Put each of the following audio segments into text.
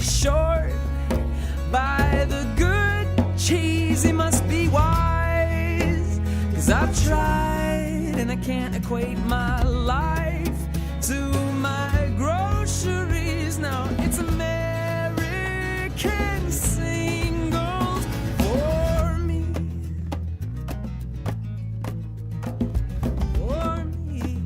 short. By the good cheese, he must be wise. 'Cause I've tried and I can't equate my life to my groceries. Now it's American singles for me. For me.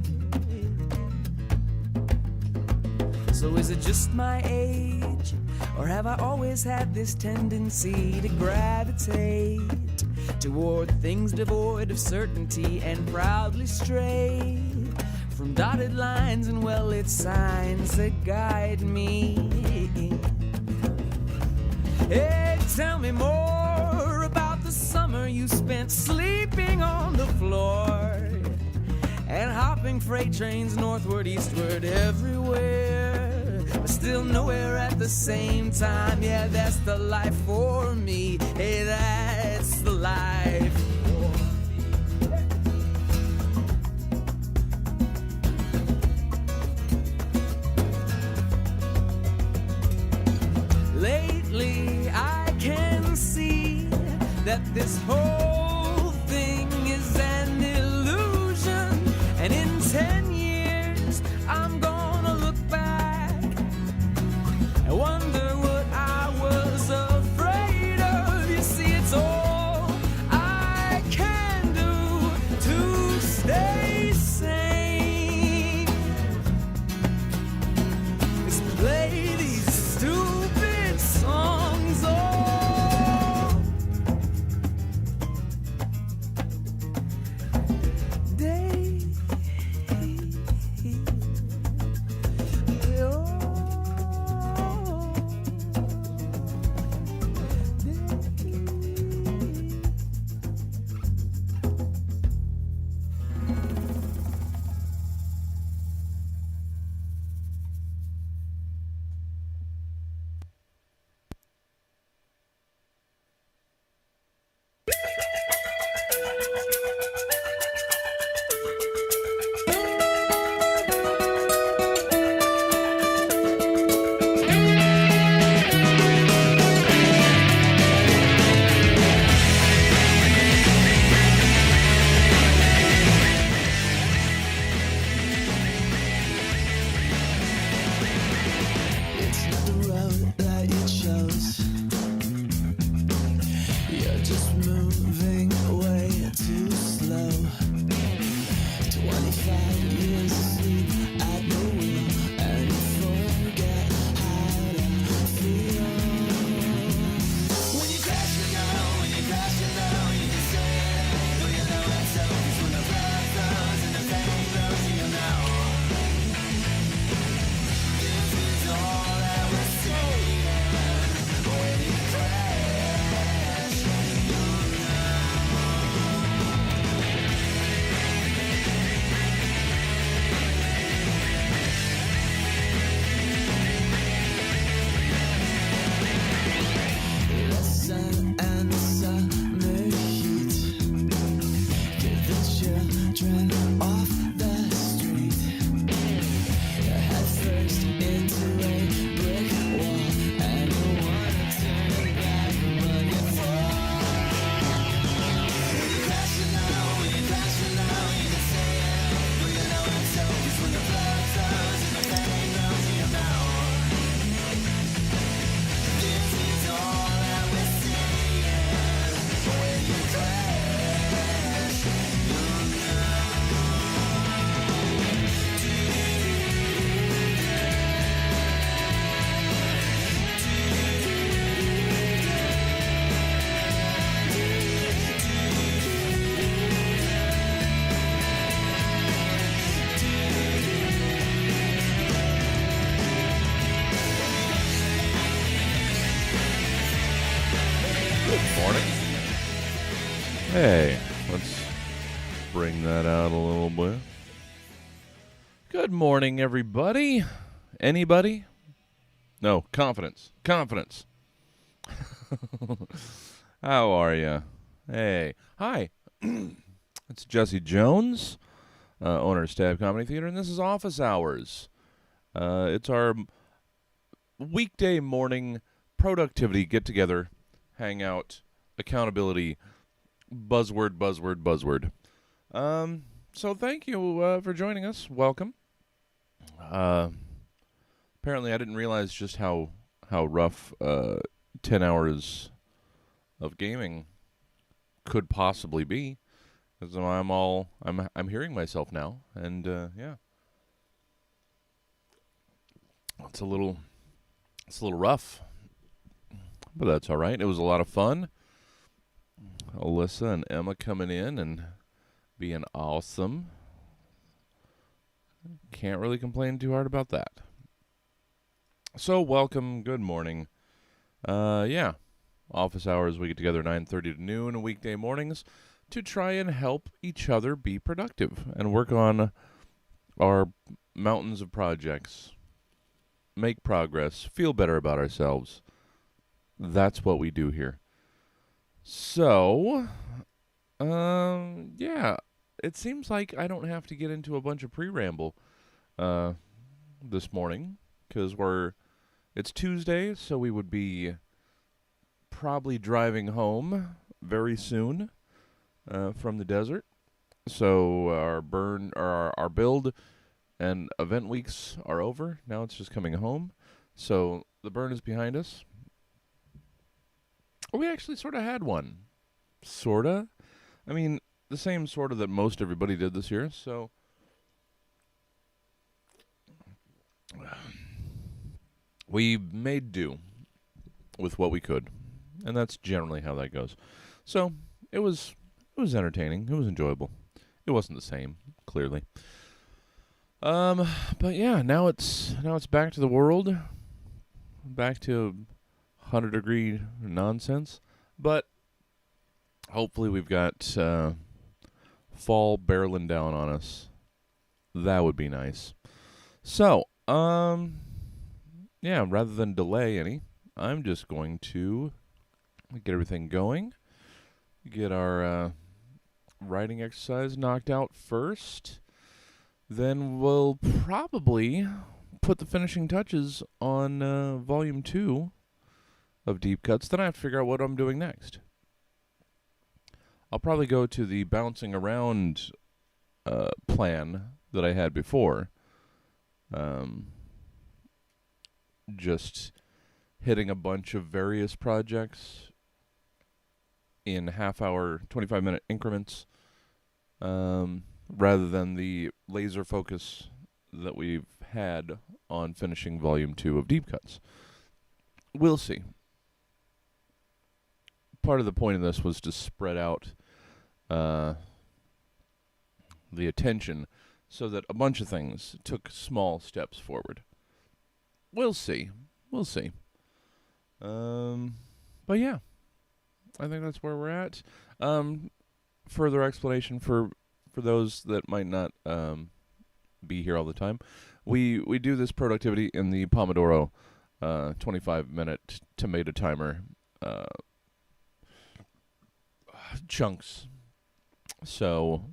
So is it just my age? Or have I always had this tendency to gravitate toward things devoid of certainty and proudly stray from dotted lines and well-lit signs that guide me? Hey, tell me more about the summer you spent sleeping on the floor and hopping freight trains northward, eastward, everywhere. But still nowhere at the same time. Yeah, that's the life for me. Hey, that's the life for me. Lately, I can see that this whole thing is an illusion. And in 10 years, I'm gonna look back and wonder what I was afraid of. You see, it's all I can do to stay sane is play these stupid songs all day. It's not the road that you chose. You're just moving way too slow. 25 years of sleep at the wheel, and you forget how to feel. When you crash, you know, when you crash, you know, you can say it, but you know it's so. 'Cause when the blood flows and the pain grows, you know. This is all that we're saying. When you crash, you know. The sun and the summer heat get the children off the street. Head first into a brick wall, and you wanna turn back, but you fall. When you crash, you know, when you crash, you know, you can say it, but you know it's so. 'Cause when the blood flows and the pain grows, you know. This is all that we're saying. When you crash, you know. Good morning. Hey, let's bring that out a little bit. Good morning, everybody. Anybody? No, confidence. Confidence. How are you? Hey. Hi. It's Jesse Jones, owner of Stab Comedy Theater, and this is Office Hours. It's our weekday morning productivity get together, hangout, accountability, buzzword. So thank you for joining us. Welcome. Apparently, I didn't realize just how rough 10 hours of gaming could possibly be. Because I'm hearing myself now, and yeah, it's a little rough, but that's all right. It was a lot of fun. Alyssa and Emma coming in and being awesome. Can't really complain too hard about that. So welcome, good morning. Yeah, office hours, we get together 9:30 to noon weekday mornings to try and help each other be productive and work on our mountains of projects, make progress, feel better about ourselves. That's what we do here. So, yeah, it seems like I don't have to get into a bunch of pre-ramble this morning because it's Tuesday, so we would be probably driving home very soon from the desert. So our build and event weeks are over. Now it's just coming home. So the burn is behind us. We actually sort of had one. Sorta. I mean, the same sort of that most everybody did this year, so we made do with what we could. And that's generally how that goes. So it was entertaining. It was enjoyable. It wasn't the same, clearly. But yeah, now it's back to the world. Back to 100-degree nonsense. But hopefully we've got fall barreling down on us. That would be nice. So, yeah, rather than delay any, I'm just going to get everything going. Get our writing exercise knocked out first. Then we'll probably put the finishing touches on Volume 2 of Deep Cuts. Then I have to figure out what I'm doing next. I'll probably go to the bouncing around plan that I had before. Just hitting a bunch of various projects in half-hour, 25-minute increments, rather than the laser focus that we've had on finishing Volume 2 of Deep Cuts. We'll see. Part of the point of this was to spread out the attention so that a bunch of things took small steps forward. We'll see. We'll see. But yeah, I think that's where we're at. Further explanation for those that might not be here all the time. We do this productivity in the Pomodoro 25-minute tomato timer chunks. So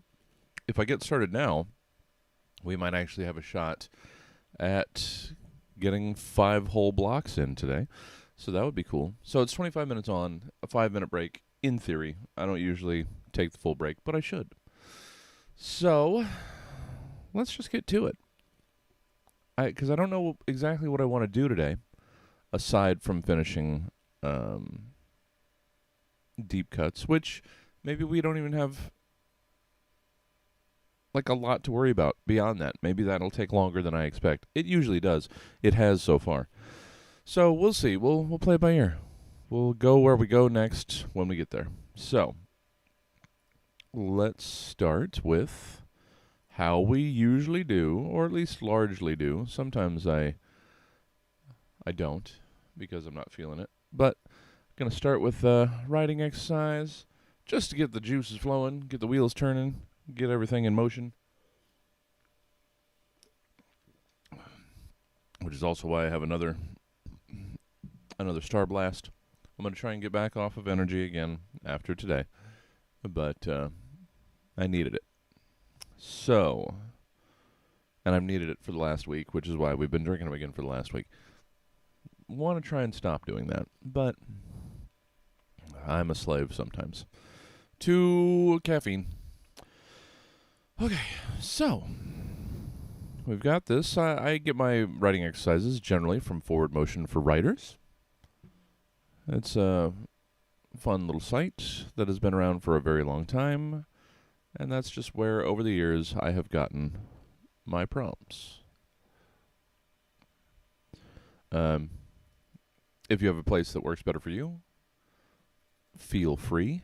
if I get started now, we might actually have a shot at getting 5 whole blocks in today. So that would be cool. So it's 25 minutes on, a 5-minute break, in theory. I don't usually take the full break, but I should. So let's just get to it. Because I don't know exactly what I want to do today, aside from finishing Deep Cuts, which maybe we don't even have like a lot to worry about beyond that. Maybe that'll take longer than I expect. It usually does. It has so far. So we'll see. We'll play it by ear. We'll go where we go next when we get there. So let's start with how we usually do, or at least largely do. Sometimes I don't because I'm not feeling it. But I'm going to start with writing exercise just to get the juices flowing, get the wheels turning, get everything in motion. Which is also why I have another Star Blast. I'm going to try and get back off of energy again after today. But I needed it. So, and I've needed it for the last week, which is why we've been drinking them again for the last week. want to try and stop doing that, but I'm a slave sometimes to caffeine. Okay, so we've got this. I get my writing exercises generally from Forward Motion for Writers. It's a fun little site that has been around for a very long time, and that's just where, over the years, I have gotten my prompts. If you have a place that works better for you, feel free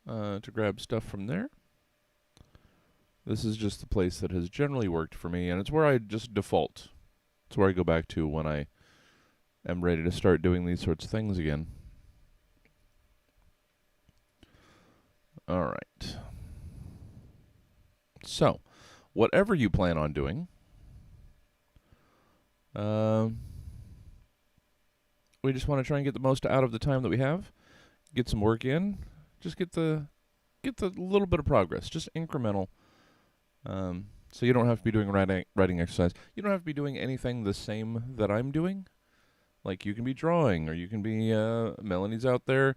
to grab stuff from there. This is just the place that has generally worked for me, and it's where I just default. It's where I go back to when I am ready to start doing these sorts of things again. All right. So, whatever you plan on doing, we just want to try and get the most out of the time that we have, get some work in, just get the little bit of progress, just incremental. So you don't have to be doing writing exercise. You don't have to be doing anything the same that I'm doing. Like, you can be drawing, or you can be Melanie's out there,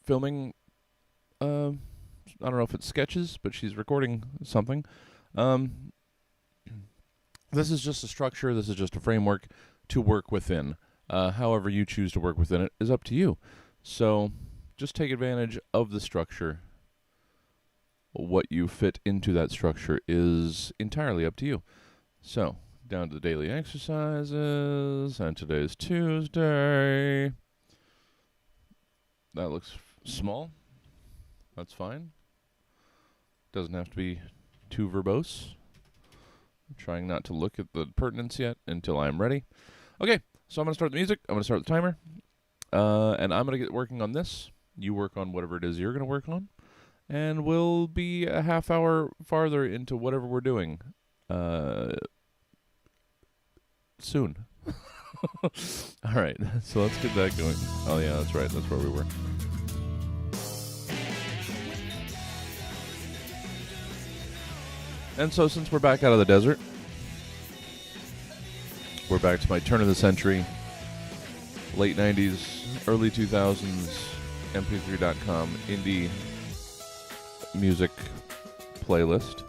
filming. I don't know if it's sketches, but she's recording something. This is just a structure. This is just a framework to work within. However you choose to work within it is up to you. So just take advantage of the structure. What you fit into that structure is entirely up to you. So, down to the daily exercises, and today's Tuesday. That looks small. That's fine. Doesn't have to be too verbose. I'm trying not to look at the pertinence yet until I'm ready. Okay, so I'm going to start the music. I'm going to start the timer. And I'm going to get working on this. You work on whatever it is you're going to work on. And we'll be a half hour farther into whatever we're doing soon. All right, so let's get that going. Oh, yeah, that's right. That's where we were. And so since we're back out of the desert, we're back to my turn of the century, late 90s, early 2000s, mp3.com indie music playlist.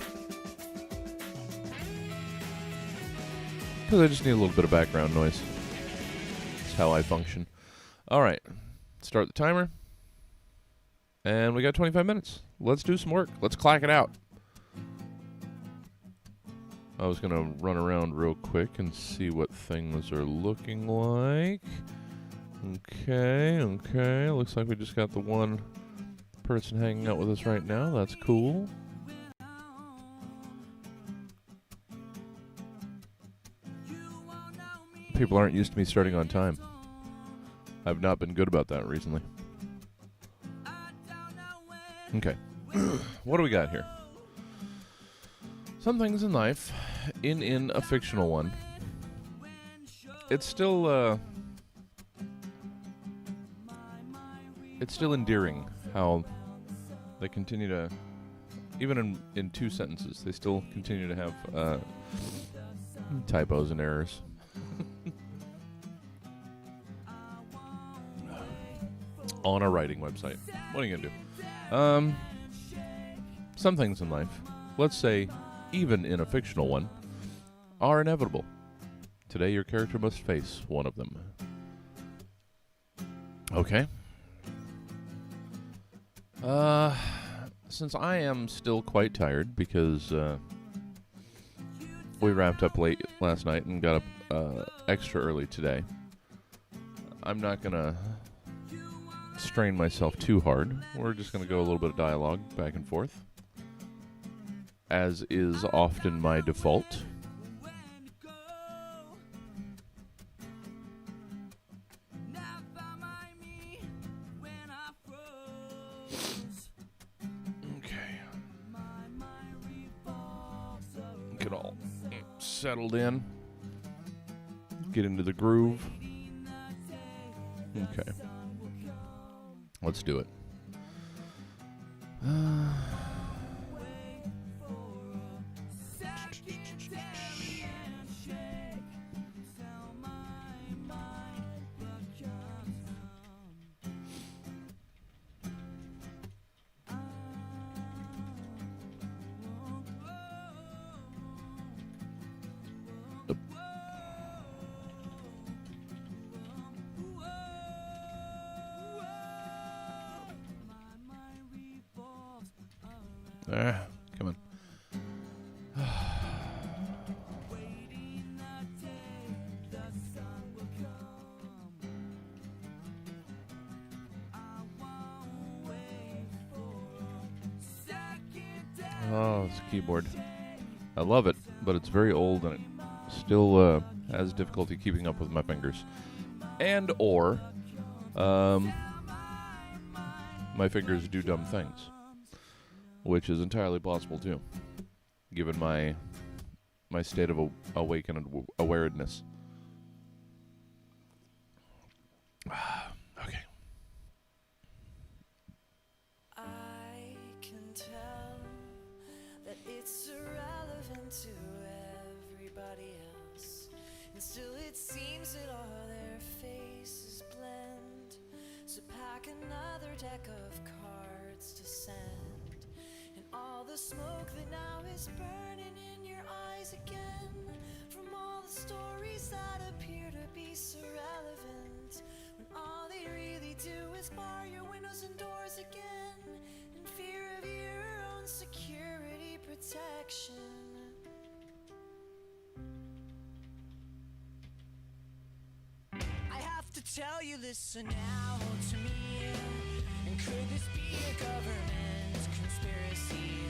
Because I just need a little bit of background noise. That's how I function. Alright, start the timer. And we got 25 minutes. Let's do some work. Let's clack it out. I was going to run around real quick and see what things are looking like. Okay. Looks like we just got the one person hanging out with us right now. That's cool. People aren't used to me starting on time. I've not been good about that recently. Okay. What do we got here? Some things in life, in a fictional one. It's still endearing how they continue to, even in two sentences, they still continue to have typos and errors. On a writing website. What are you gonna do? Some things in life, let's say even in a fictional one, are inevitable. Today your character must face one of them. Okay. Since I am still quite tired because we wrapped up late last night and got up extra early today, I'm not gonna strain myself too hard. We're just gonna go a little bit of dialogue back and forth, as is often my default. Get all settled in. Get into the groove. Okay. Let's do it. keyboard. I love it, but it's very old and it still has difficulty keeping up with my fingers. And or my fingers do dumb things, which is entirely possible too, given my state of awakened awareness. Okay. I can tell that it's irrelevant to everybody else, and still it seems that all their faces blend. So pack another deck of cards to send, and all the smoke that now is burning in your eyes again, from all the stories that appear to be so relevant, when all they really do is bar your windows and doors again, in fear of your own security protection. I have to tell you, listen now to me. And could this be a government conspiracy?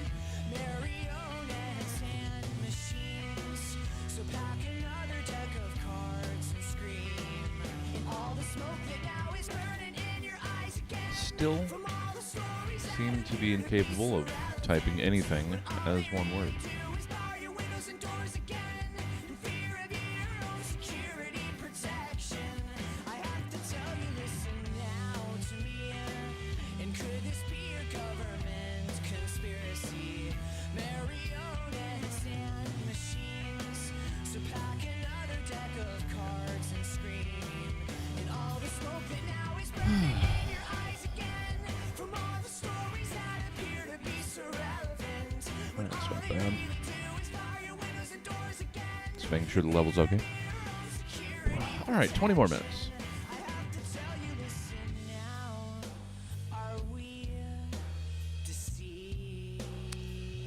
Marionettes and machines. So pack another deck of cards and scream. And all the smoke that now is burning in your eyes again. Still From all the stories that seem to be incapable of typing anything as one word. do is bar your windows and doors again, in fear of your own security protection. I have to tell you, listen now to me. And could this be a government conspiracy? Marionettes and machines. So pack another deck of cards and scream. And all the smoke that now is burning in your eyes again, from all the stories that appear to be so relevant. That's not bad. Just making sure the level's okay. All right, 20 more minutes.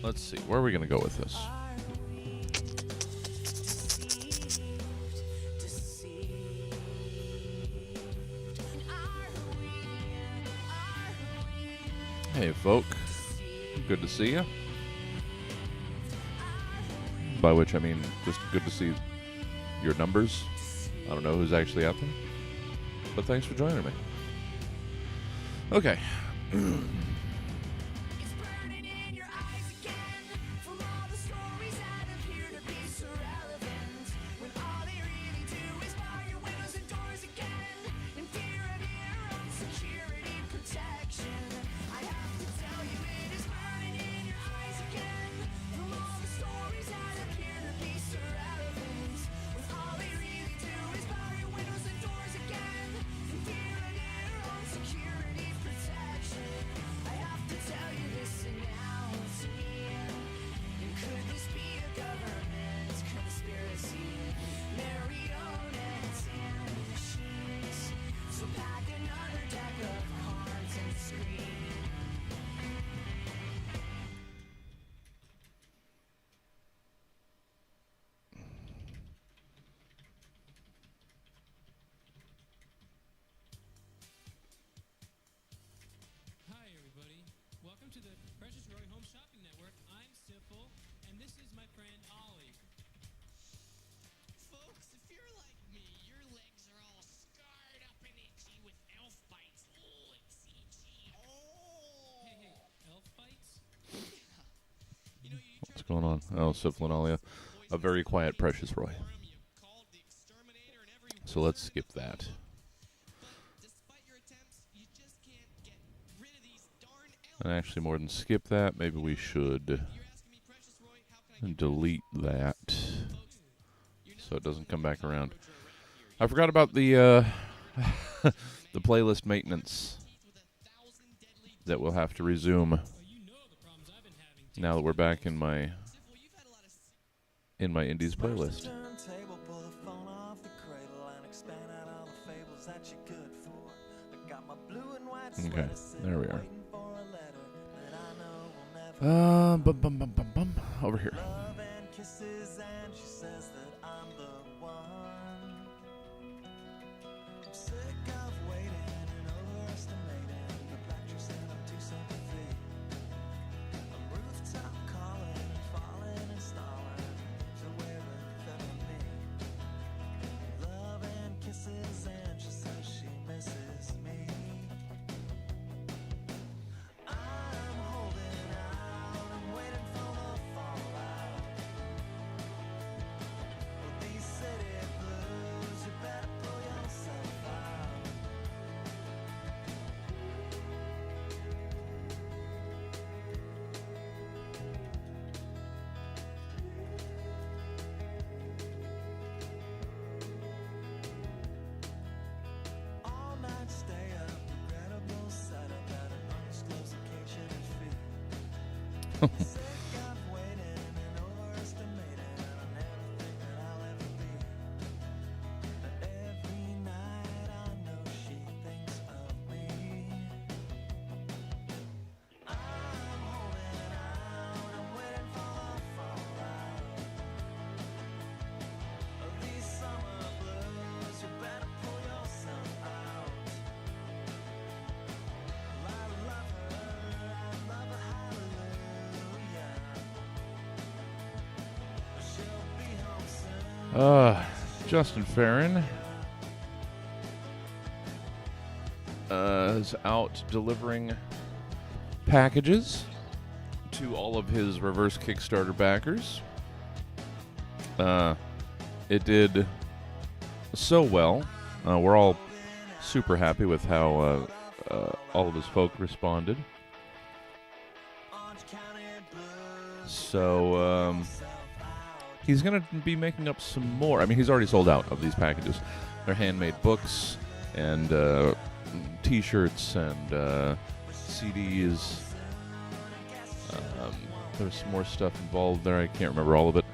Let's see, where are we going to go with this? Hey, folk. Good to see you. By which I mean just good to see your numbers. I don't know who's actually out there, but thanks for joining me. Okay. It's burning in your eyes again, from all the stories that appear to be so relevant, when all they really do is bar your windows and doors again, in fear of your own security protection. I have to tell you, it is burning in your eyes again, from all the stories that appear to be so relevant, when all they really do is bar your windows and doors again, in fear of your own security protection. I have to tell you, listen now to me. And could this be a government conspiracy? Marionettes and machines. So pack another deck of cards and scream. Hi, everybody. Welcome to the Precious Roy Home Shopping Network. I'm Sifel, and this is my friend Ollie. Folks, if you're like me, your legs are all scarred up and itchy with elf bites. Oh, it's itchy. Oh. Hey, elf bites? You know, you What's going on? Oh, Siflin Alia. A very quiet Precious Roy. So let's skip that. Despite your attempts, you just can't get rid of these darn elves. And actually, more than skip that, maybe we should You're asking me, Precious Roy, how can I get delete that folks? You know so it doesn't come back around. Roger around here. I forgot about the the playlist maintenance Teeth with 1,000 deadly that we'll have to resume Well, you know the problems I've been having. too. now that we're back in my Sifel, you've had a lot of indies playlist. Turntable, pull the phone off the cradle and expand out all the fables that you could for. I got my blue and white Okay, sweater sitting there we are. waiting for a letter that I know will never Bum, bum, bum, bum, bum. Over here. love and kisses, and she says that I'm the one. I'm sick of waiting and overestimating the black dress that I'm too sympathy. I'm rooftop calling and Justin Farron is out delivering packages to all of his reverse Kickstarter backers. It did so well. We're all super happy with how all of his folk responded. So he's going to be making up some more. I mean, he's already sold out of these packages. They're handmade books and T-shirts and CDs. There's some more stuff involved there. I can't remember all of it.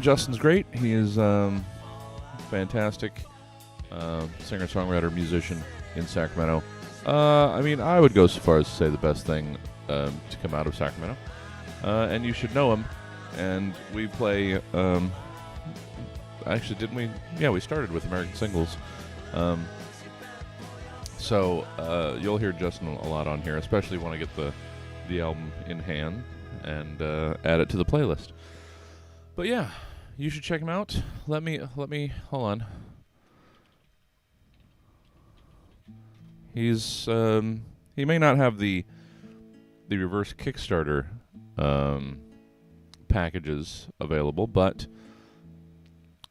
Justin's great. He is fantastic singer-songwriter, musician in Sacramento. I mean, I would go so far as to say the best thing to come out of Sacramento. And you should know him. And we play, actually, didn't we? Yeah, we started with American Singles. So you'll hear Justin a lot on here, especially when I get the album in hand and add it to the playlist. But yeah, you should check him out. Let me hold on. He's he may not have the reverse Kickstarter packages available, but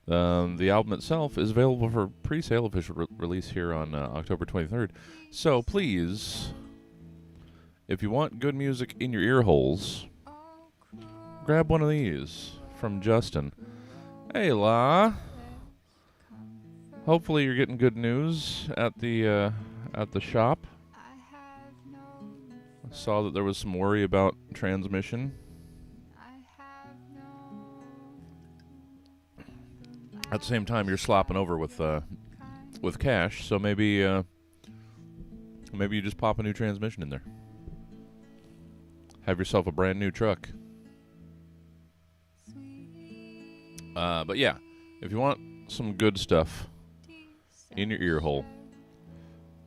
the album itself is available for pre-sale official release here on October 23rd. So please, if you want good music in your ear holes, grab one of these from Justin. Hey, La. Hopefully you're getting good news at the shop. I saw that there was some worry about transmission. At the same time, you're slopping over with cash, so maybe you just pop a new transmission in there. Have yourself a brand new truck. But yeah, if you want some good stuff in your ear hole,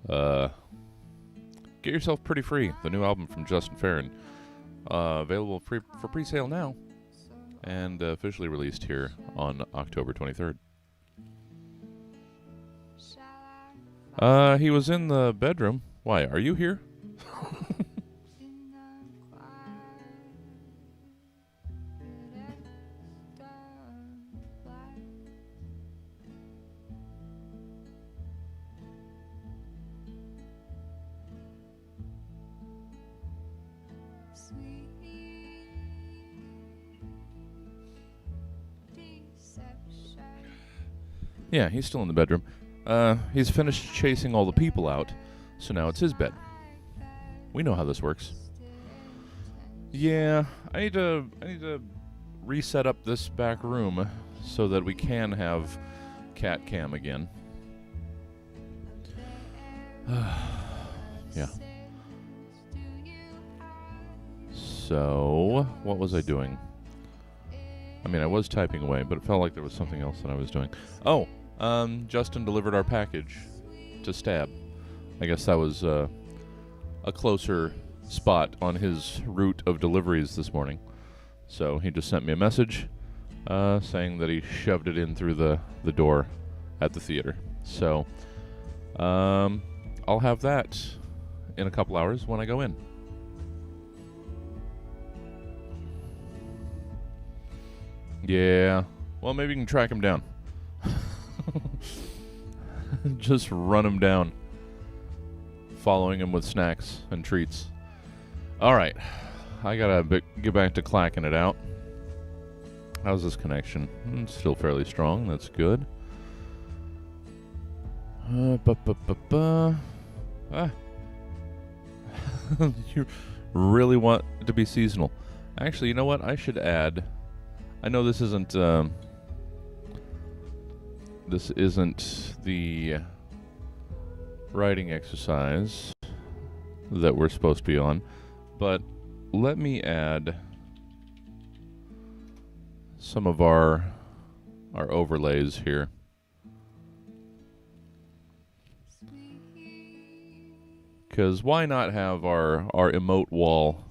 get yourself Pretty Free, the new album from Justin Farron, available for pre-sale now. And officially released here on October 23rd. He was in the bedroom. Why, are you here? Yeah, he's still in the bedroom. He's finished chasing all the people out, so now it's his bed. We know how this works. Yeah, I need to reset up this back room so that we can have cat cam again. Yeah. So, what was I doing? I mean, I was typing away, but it felt like there was something else that I was doing. Oh, Justin delivered our package to Stab. I guess that was a closer spot on his route of deliveries this morning. So he just sent me a message saying that he shoved it in through the door at the theater. So I'll have that in a couple hours when I go in. Yeah. Well, maybe you can track him down. Just run him down. Following him with snacks and treats. All right. I gotta get back to clacking it out. How's this connection? It's still fairly strong. That's good. really want it to be seasonal. Actually, you know what? I should add. I know this isn't the writing exercise that we're supposed to be on, but let me add some of our overlays here. Because why not have our emote wall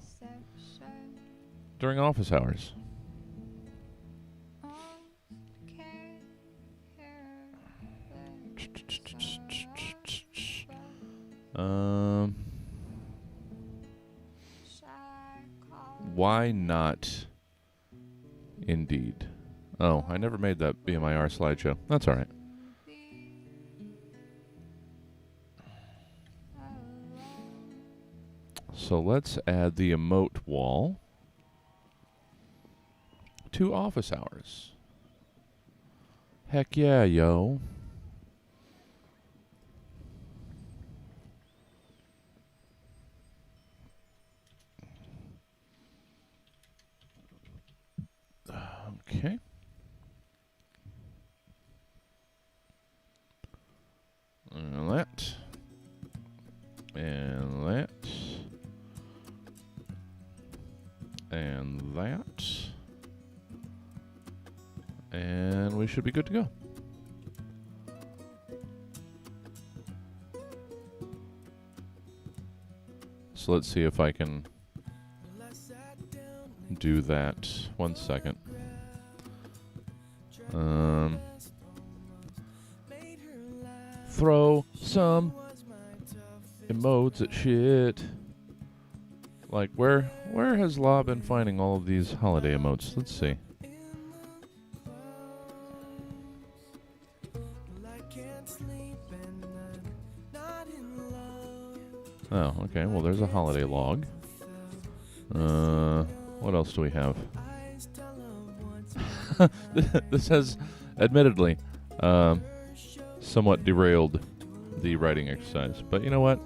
during office hours? Why not? Indeed. Oh, I never made that BMIR slideshow. That's all right. So let's add the emote wall to office hours. Heck yeah, yo. Okay. And that. And that. And that. And we should be good to go. So let's see if I can do that. 1 second. Throw some emotes at shit. Like, where has Law been finding all of these holiday emotes? Let's see. Oh, okay. Well, there's a holiday log. What else do we have? This has, admittedly, somewhat derailed the writing exercise. But you know what?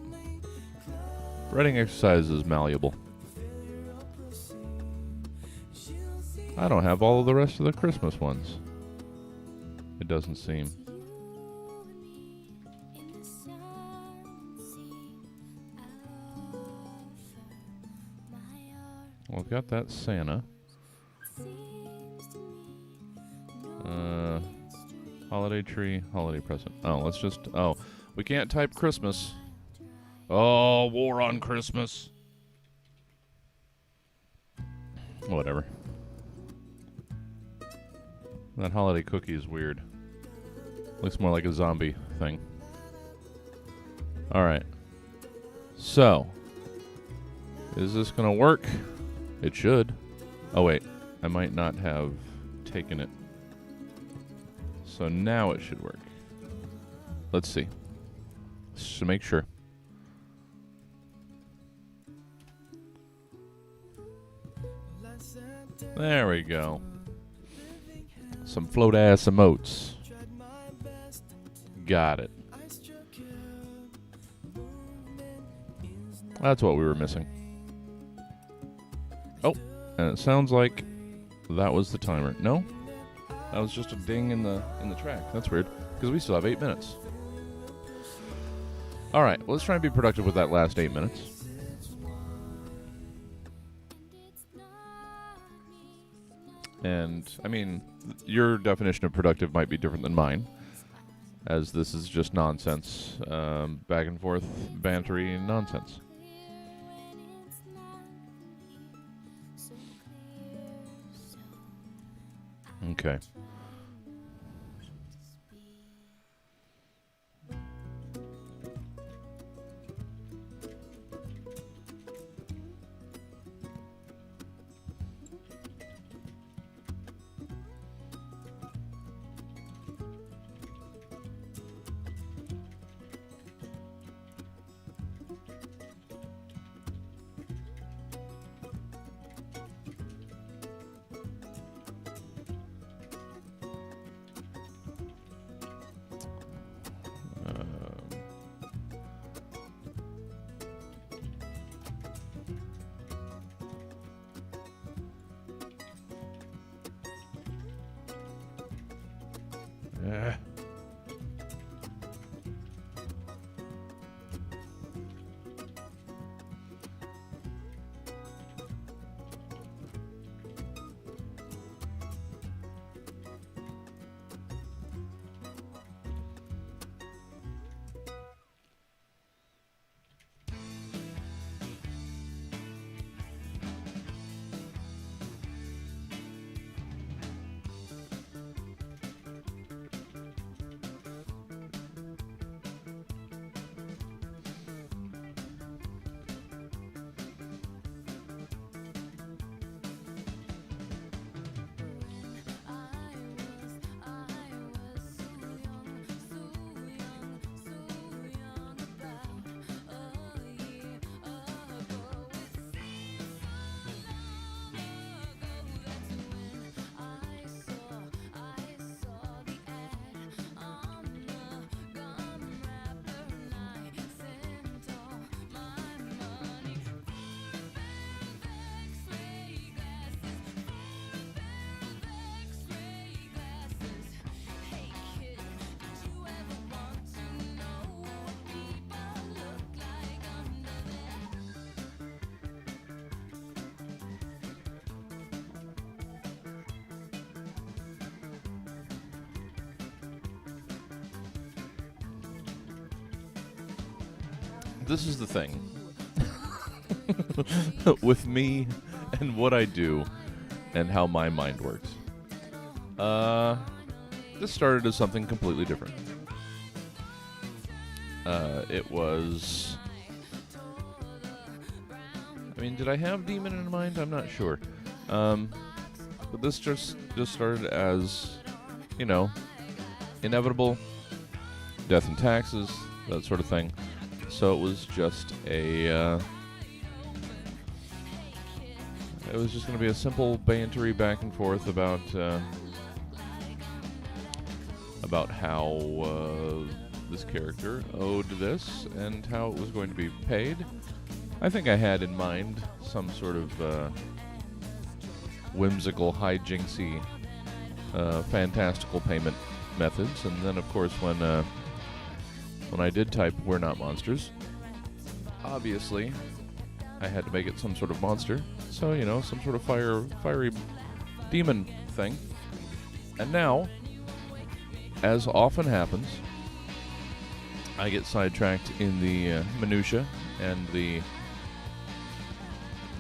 Writing exercise is malleable. I don't have all of the rest of the Christmas ones. It doesn't seem. Well, I've got that Santa. Holiday tree, holiday present. Oh, let's just... Oh, we can't type Christmas. Oh, war on Christmas. Whatever. That holiday cookie is weird. Looks more like a zombie thing. Alright. So. Is this going to work? It should. Oh, wait. I might not have taken it. So now it should work. Let's see. Just to make sure. There we go. Some float ass emotes. Got it. That's what we were missing. Oh, and it sounds like that was the timer. No? That was just a ding in the track. That's weird, because we still have 8 minutes. All right, well, let's try and be productive with that last 8 minutes. And, I mean, your definition of productive might be different than mine, as this is just nonsense, back and forth, bantery nonsense. Okay. Eh. This is the thing with me and what I do and how my mind works. This started as something completely different. It was... I mean, did I have Demon in mind? I'm not sure. But this just started as, you know, inevitable, death and taxes, that sort of thing. So it was just it was just going to be a simple bantery back and forth about how this character owed this and how it was going to be paid. I think I had in mind some sort of whimsical, hijinksy, fantastical payment methods, and then of course when I did type "we're not monsters," obviously I had to make it some sort of monster. So, you know, some sort of fiery demon thing. And now, as often happens, I get sidetracked in the minutia and the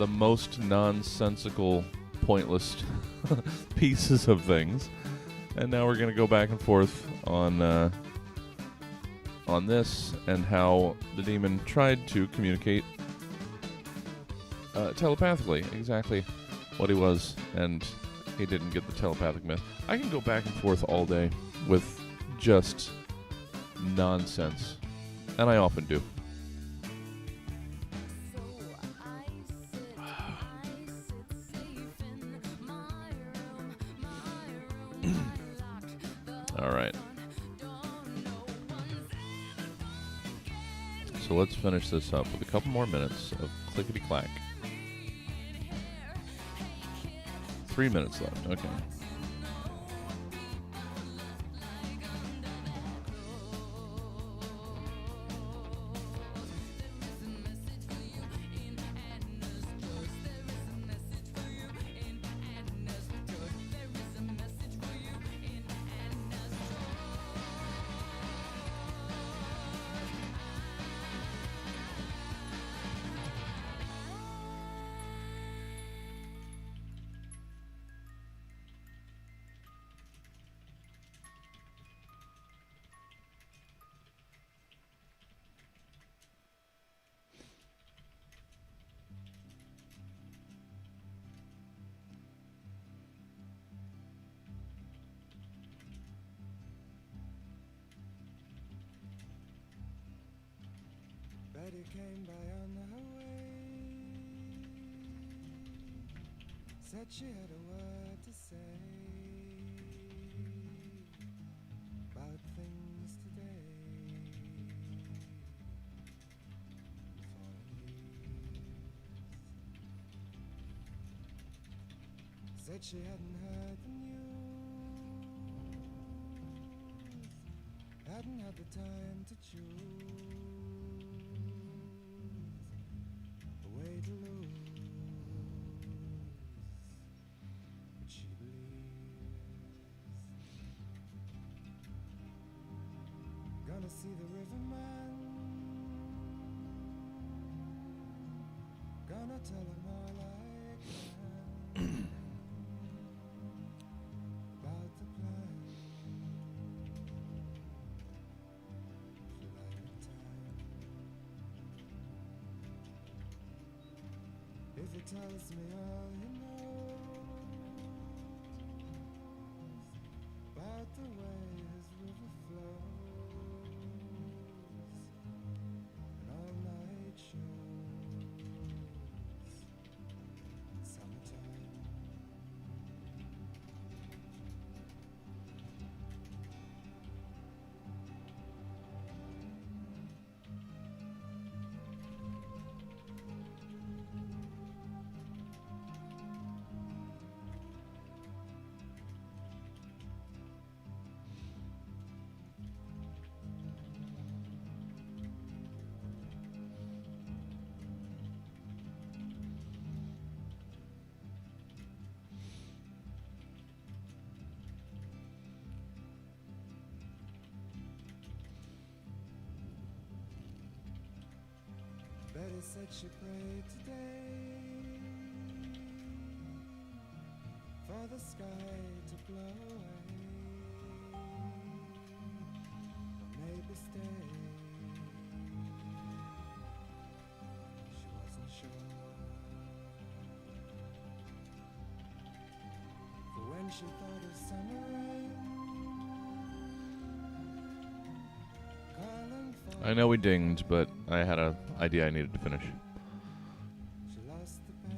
most nonsensical, pointless pieces of things. And now we're going to go back and forth on this and how the demon tried to communicate telepathically exactly what he was, and he didn't get the telepathic myth. I can go back and forth all day with just nonsense, and I often do. All right. So let's finish this up with a couple more minutes of clickety-clack. 3 minutes left. Okay. Betty came by on her way, said she had a word to say about things today. For years, said she hadn't heard the news, Hadn't had the time to choose a way to lose, but she believes. Gonna see the riverman. Gonna tell him all I can about the plan. Flight of time. If he tells me all he knows about the way his river flows and all night shows, summertime. Betty said she prayed today for the sky to blow away, or maybe stay. She wasn't sure. For when she thought of summer rain, calling for I know we dinged, but I had an idea I needed to finish. she lost the pain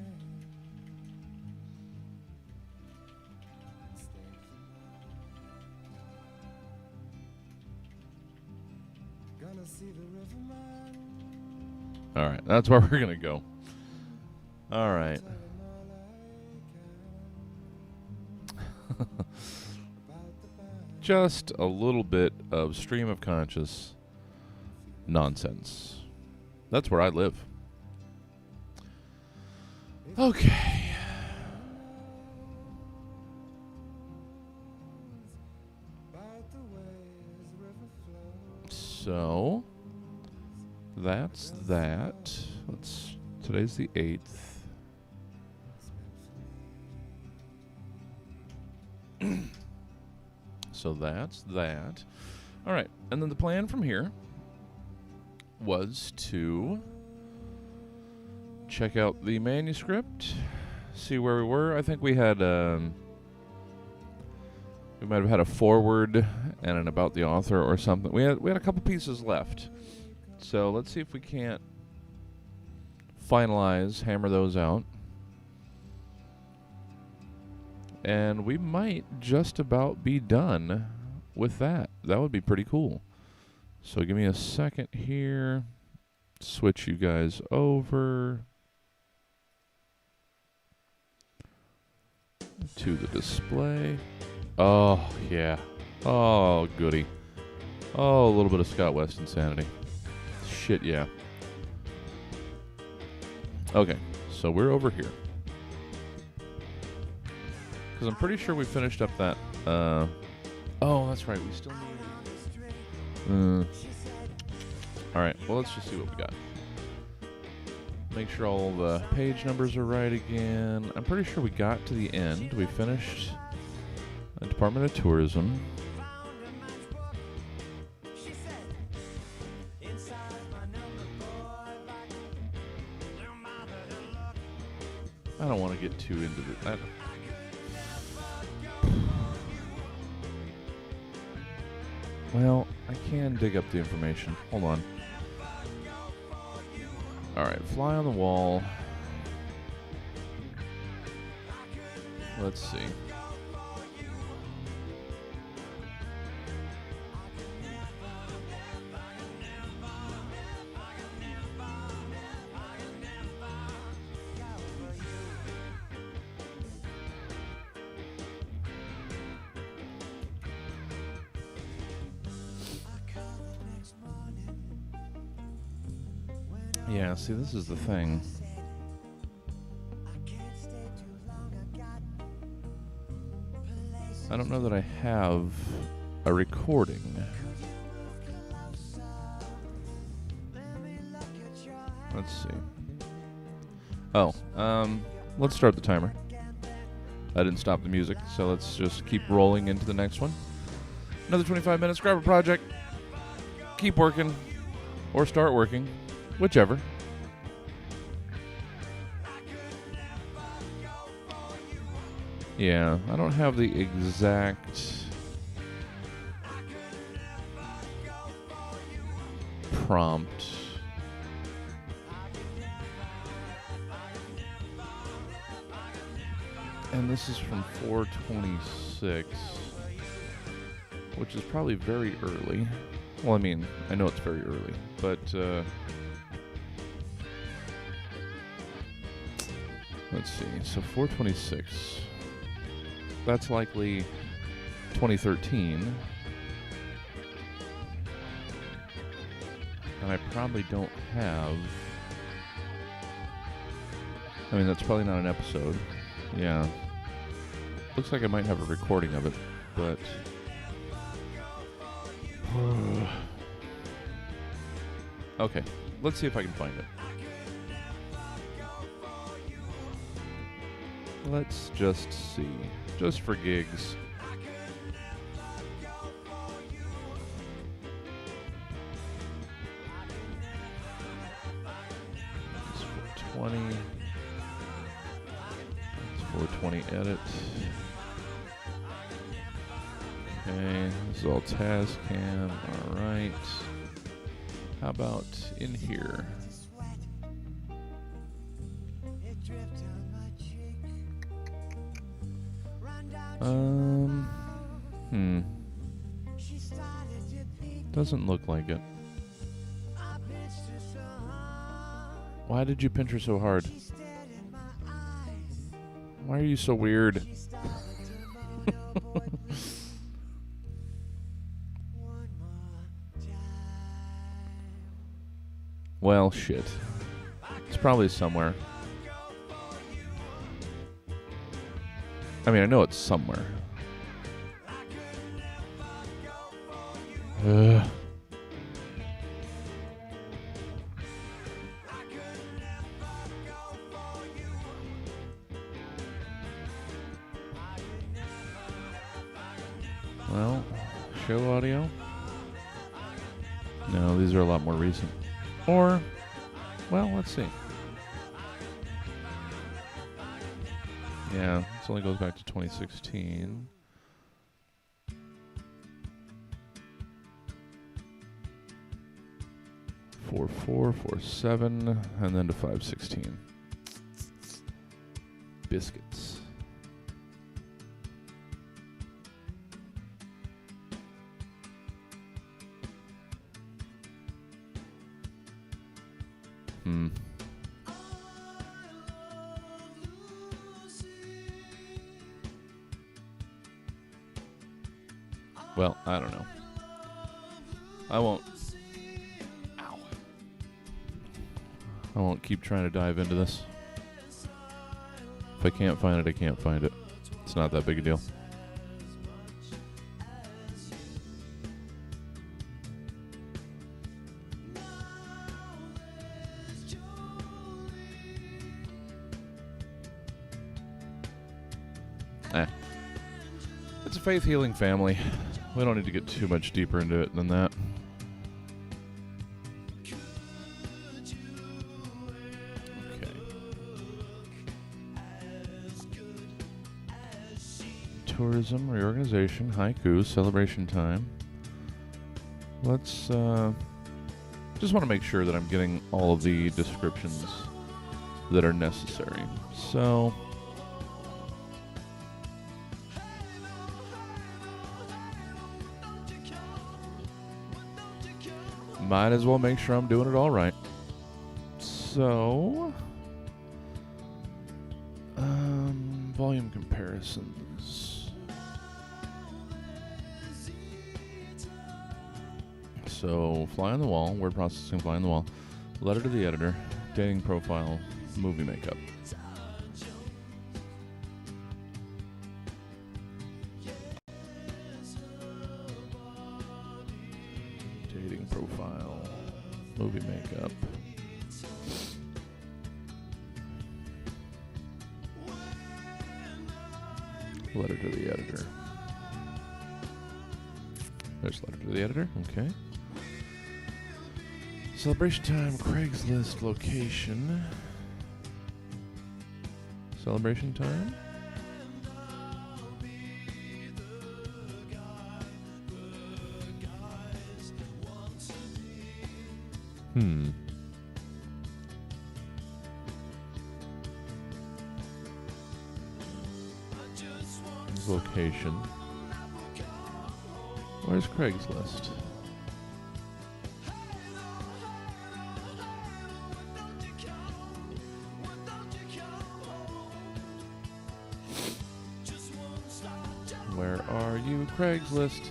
and stayed for more. Gonna see the riverman. All right, that's where we're gonna go. All right. Tell him all I can about the band. Just a little bit of stream of conscious nonsense. That's where I live. Okay. About the way his river flows. So that's that. Today's the 8th. So that's that. All right. And then the plan from here was to check out the manuscript, see where we were. I think we had we might have had a forward and an about the author or something. We had a couple pieces left. So let's see if we can't hammer those out. And we might just about be done with that. That would be pretty cool. So give me a second here. Switch you guys over to the display. Oh, yeah. Oh, goody. Oh, a little bit of Scott West insanity. Shit, yeah. Okay, so we're over here. Because I'm pretty sure we finished up that, oh, that's right, we still need, alright, well, let's just see what we got. Make sure all the page numbers are right again. I'm pretty sure we got to the end. We finished the Department of Tourism. I don't want to get too into that. Well, I can dig up the information. Hold on. Alright, fly on the wall. Let's see. Yeah, see, this is the thing. I don't know that I have a recording. Let's see. Oh, let's start the timer. I didn't stop the music, so let's just keep rolling into the next one. Another 25 minutes, grab a project, keep working, or start working, whichever. Yeah, I don't have the exact prompt. And this is from 426, which is probably very early. Well, I mean, I know it's very early, but let's see. So 426, that's likely 2013. And I probably don't have, I mean, that's probably not an episode. Yeah. Looks like I might have a recording of it, but okay, let's see if I can find it. Let's just see, just for gigs. It's 420. It's 420 edit. Okay, this is all Tascam. All right. How about in here? Doesn't look like it. Why did you pinch her so hard? Why are you so weird? Well, shit. It's probably somewhere. I mean, I know it's somewhere. Well, show audio. No, these are a lot more recent. Or, well, let's see. Yeah, this only goes back to 2016. Four, 7, and then to 516. Biscuits. Well, I don't know. I won't keep trying to dive into this. If I can't find it, I can't find it. It's not that big a deal. It's a faith healing family. We don't need to get too much deeper into it than that. Okay. Tourism, reorganization, haiku, celebration time. Let's just want to make sure that I'm getting all of the descriptions that are necessary. So might as well make sure I'm doing it all right. So, volume comparisons. So, fly on the wall, word processing, fly on the wall. Letter to the editor. Dating profile. Movie makeup. Dating profile. Movie makeup. Letter to the editor. There's letter to the editor. Okay. Celebration time. Craigslist location. Celebration time. Location. Where's Craigslist? Where are you, Craigslist?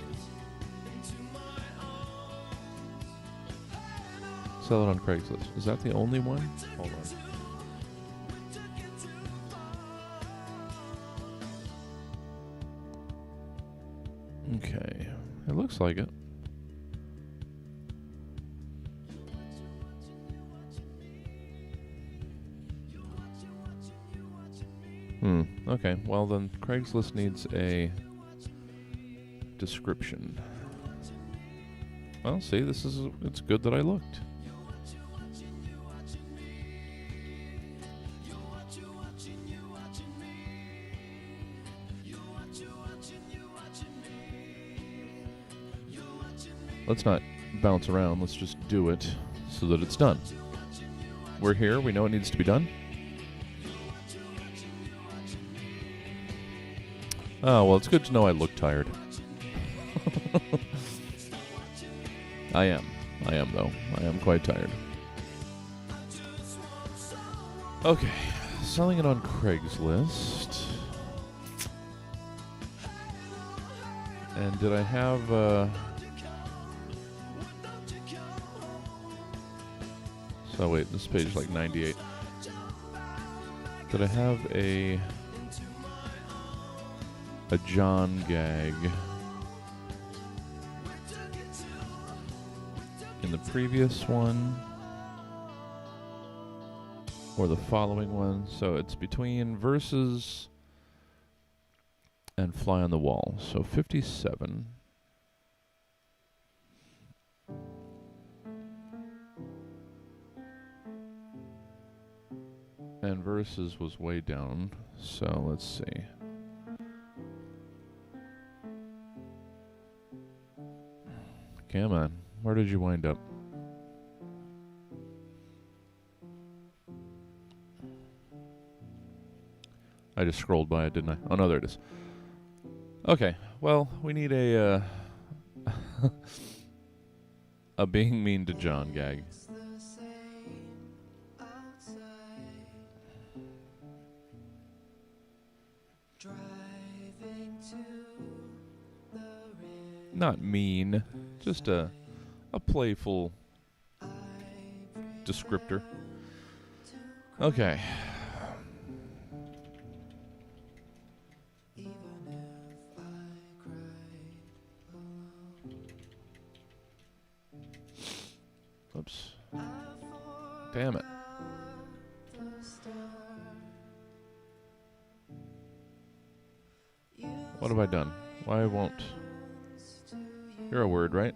Sell it on Craigslist. Is that the only one? Hold on. Okay. It looks like it. Okay. Well, then Craigslist needs a description. Well, see, it's good that I looked. Let's not bounce around. Let's just do it so that it's done. We're here. We know it needs to be done. Oh, well, it's good to know I look tired. I am, though. I am quite tired. Okay. Selling it on Craigslist. And did I have... So wait, this page is like 98. Did I have a John gag in the previous one or the following one? So it's between Versus and Fly on the Wall. So 57. And Versus was way down, so let's see. Come on, where did you wind up? I just scrolled by it, didn't I? Oh no, there it is. Okay, well, we need a a being mean to John gag. Not mean, just a playful descriptor. Okay. Oops. Damn it. What have I done? Why won't... You're a word, right?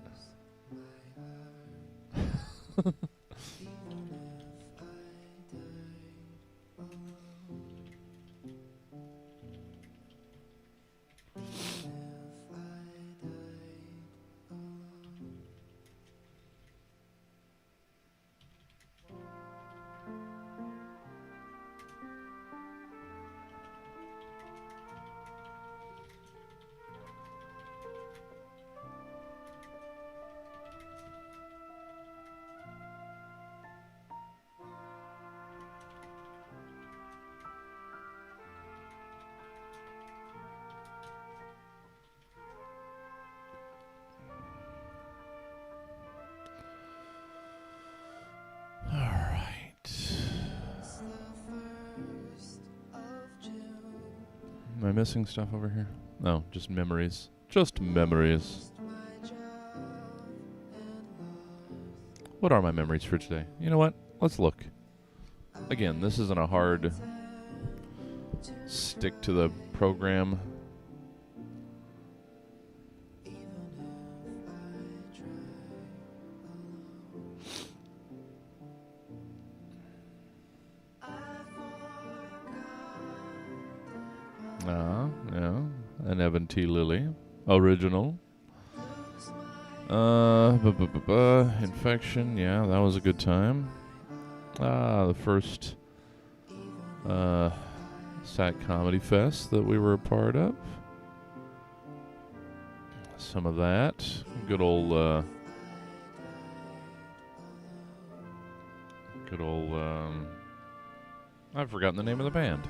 I missing stuff over here? No, just memories. Just memories. What are my memories for today? You know what? Let's look. Again, this isn't a hard stick to the program. Yeah. An Evan T. Lilly. Original. Infection. Yeah, that was a good time. The first SAT Comedy Fest that we were a part of. Some of that. Good old I've forgotten the name of the band.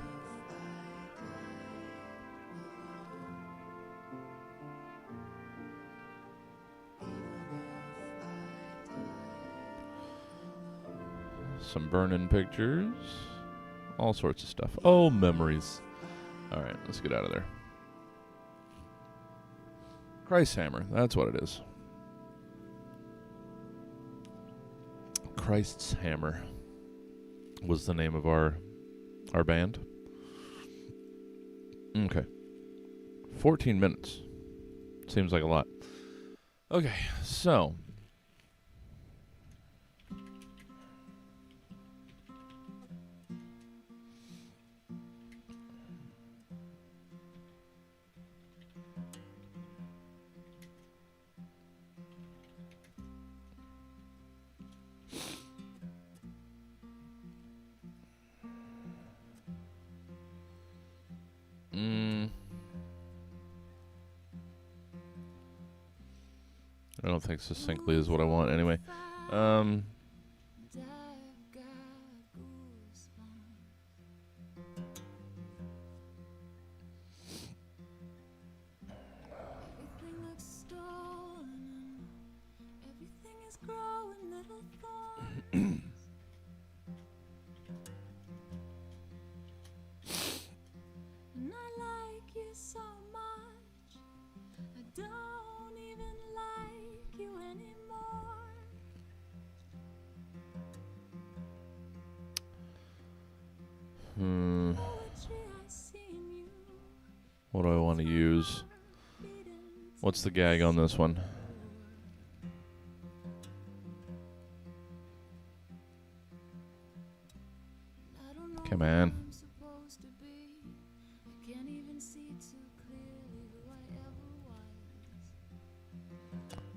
Some burning pictures. All sorts of stuff. Oh, memories. All right, let's get out of there. Christ Hammer. That's what it is. Christ's Hammer was the name of our band. Okay. 14 minutes. Seems like a lot. Okay, so I don't think succinctly is what I want anyway. What do I want to use? What's the gag on this one? Come on.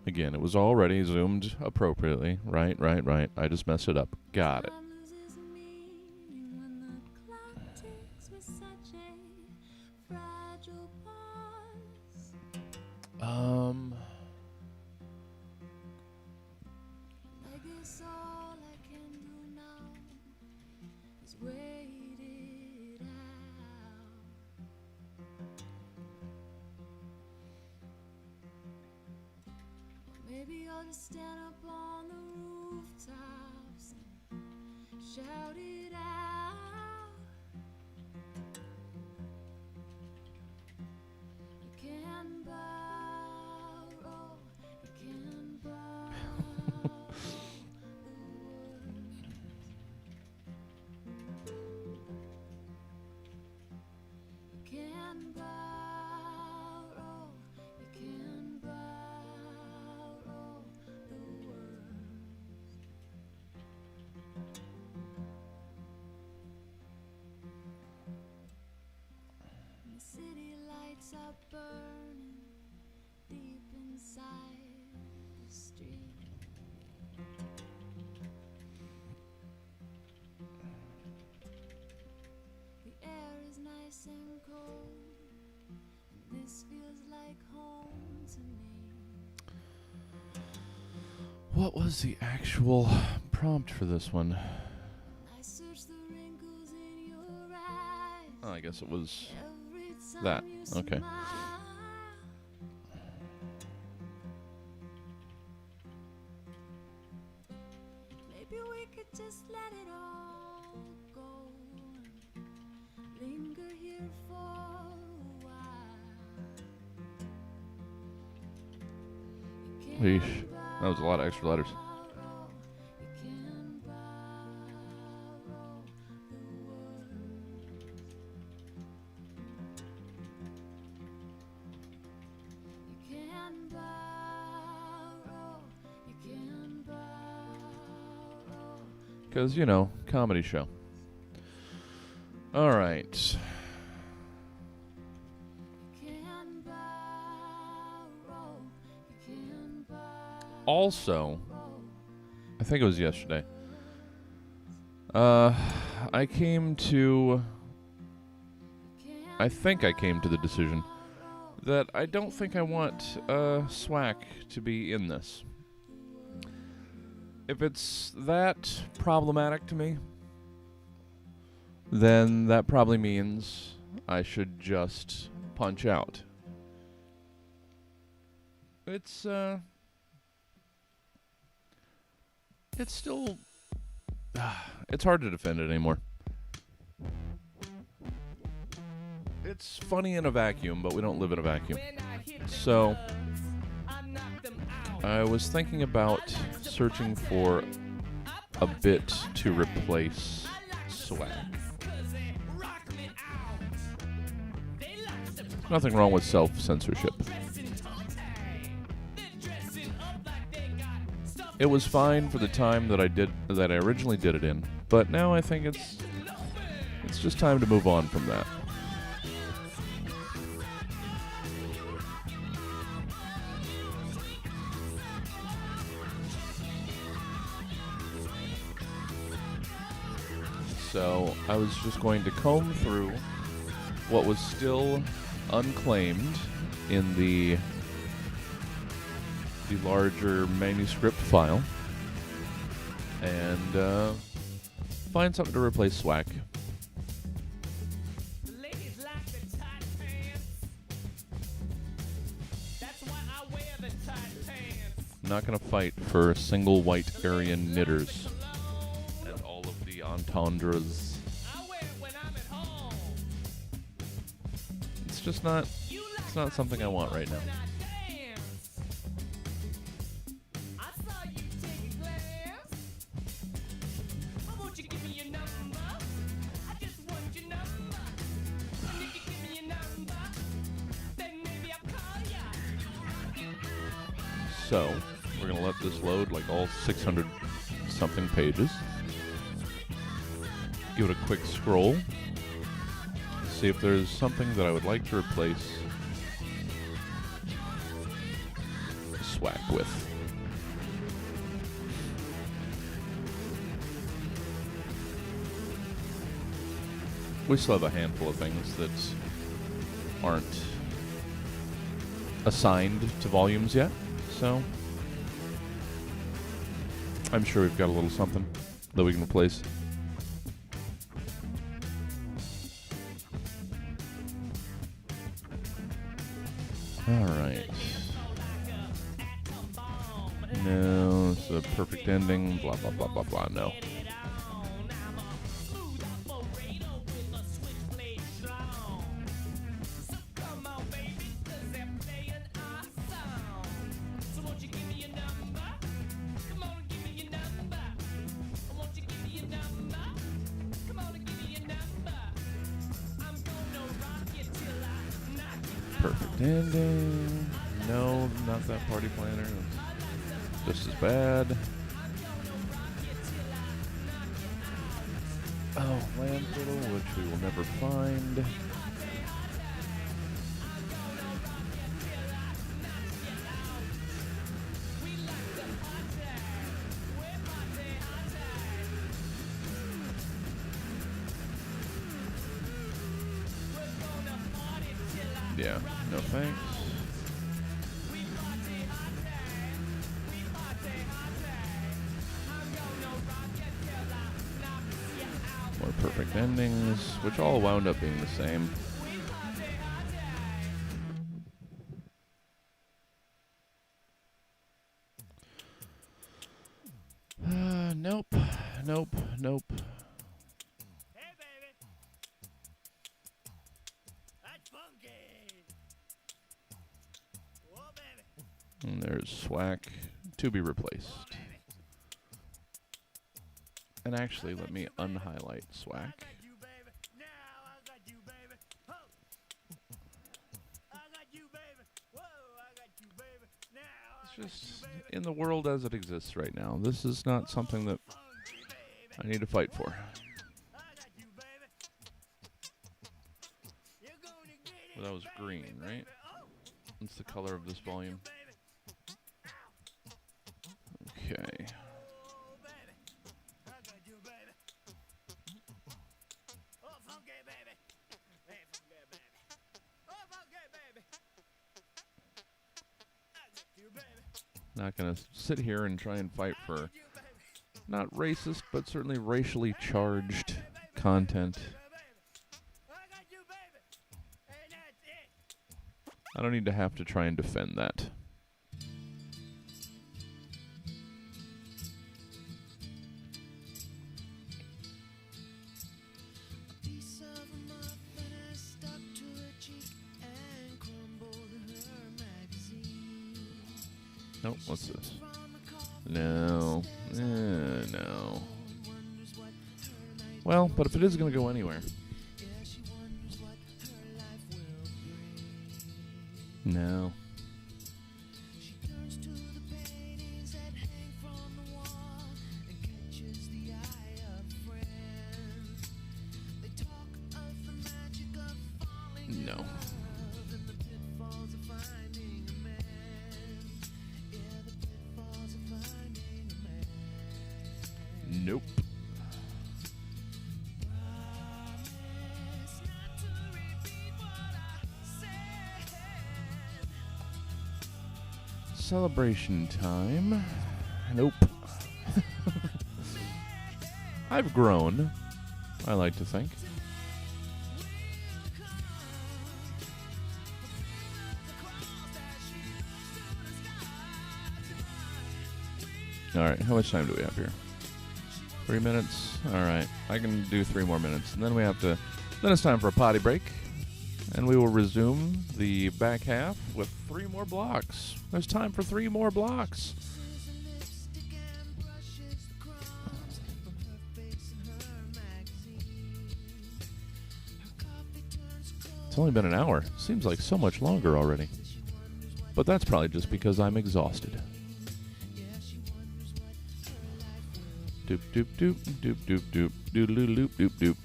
Again, it was already zoomed appropriately. Right. I just messed it up. Got it. Maybe I'll just stand up on the rooftops and shout it out. You can borrow, you can borrow the words. You can borrow, you can borrow the words. The city lights are burning deep inside the street. The air is nice and cold, and this feels like home to me. What was the actual prompt for this one? I search the wrinkles in your eyes. Oh, I guess it was Every time that. you Okay. smile. Maybe we could just let it all go and linger here for a Yeesh. That was a lot of extra letters. Because, you know, comedy show. All right. Also, I think it was yesterday. I think I came to the decision that I don't think I want SWAC to be in this. If it's that problematic to me, then that probably means I should just punch out. It's still it's hard to defend it anymore. It's funny in a vacuum, but we don't live in a vacuum. So I was thinking about searching for a bit to replace swag. Nothing wrong with self-censorship. It was fine for the time that I originally did it in, but now I think it's just time to move on from that. So I was just going to comb through what was still unclaimed in the larger manuscript file and find something to replace SWAC. Ladies like the tight pants. That's why I wear the tight pants. Not going to fight for single white Aryan knitters and all of the entendres. I wear it when I'm at home. It's just not. It's not something I want right now. So, we're going to let this load like all 600 something pages. Give it a quick scroll. See if there's something that I would like to replace SWAC with. We still have a handful of things that aren't assigned to volumes yet. So, I'm sure we've got a little something that we can replace. Alright. No, it's a perfect ending. Blah, blah, blah, blah, blah. No. Perfect ending. No, not that party planner. Just as bad. Oh, landfill, which we will never find. Yeah, no thanks. More perfect endings, which all wound up being the same. Nope, nope, nope. Hey, baby. That's funky. Whoa, baby. And there's Swack to be replaced. And actually, let me unhighlight Swack. It's just in the world as it exists right now. This is not something that I need to fight for. Well, that was green, right? That's the color of this volume. Okay. Not gonna sit here and try and fight for not racist, but certainly racially charged content. I don't need to have to try and defend that. Piece of a muffin has stuck to her cheek and crumbled her magazine. Nope, what's this? From the coffee No. No. wonders what her night. Well, but if it is going to go anywhere. Yeah, she wonders what her life will bring. No. She turns to the paintings that hang from the wall and catches the eye of friends. They talk of the magic of falling in No. love and the pitfalls of finding a man. Yeah, the pitfalls of finding a man. Nope. Promise not to repeat what I said. Celebration time. Nope. I've grown, I like to think. Alright, how much time do we have here? 3 minutes? Alright, I can do 3 more minutes. And then then it's time for a potty break. And we will resume the back half with 3 more blocks. There's time for 3 more blocks. Lipstick and brushes the crumbs from her face and her magazine. Her coffee turns cold. It's only been an hour. Seems like so much longer already. But that's probably just because I'm exhausted. Doop doop doop doop doop doop doop doop doop doop doop.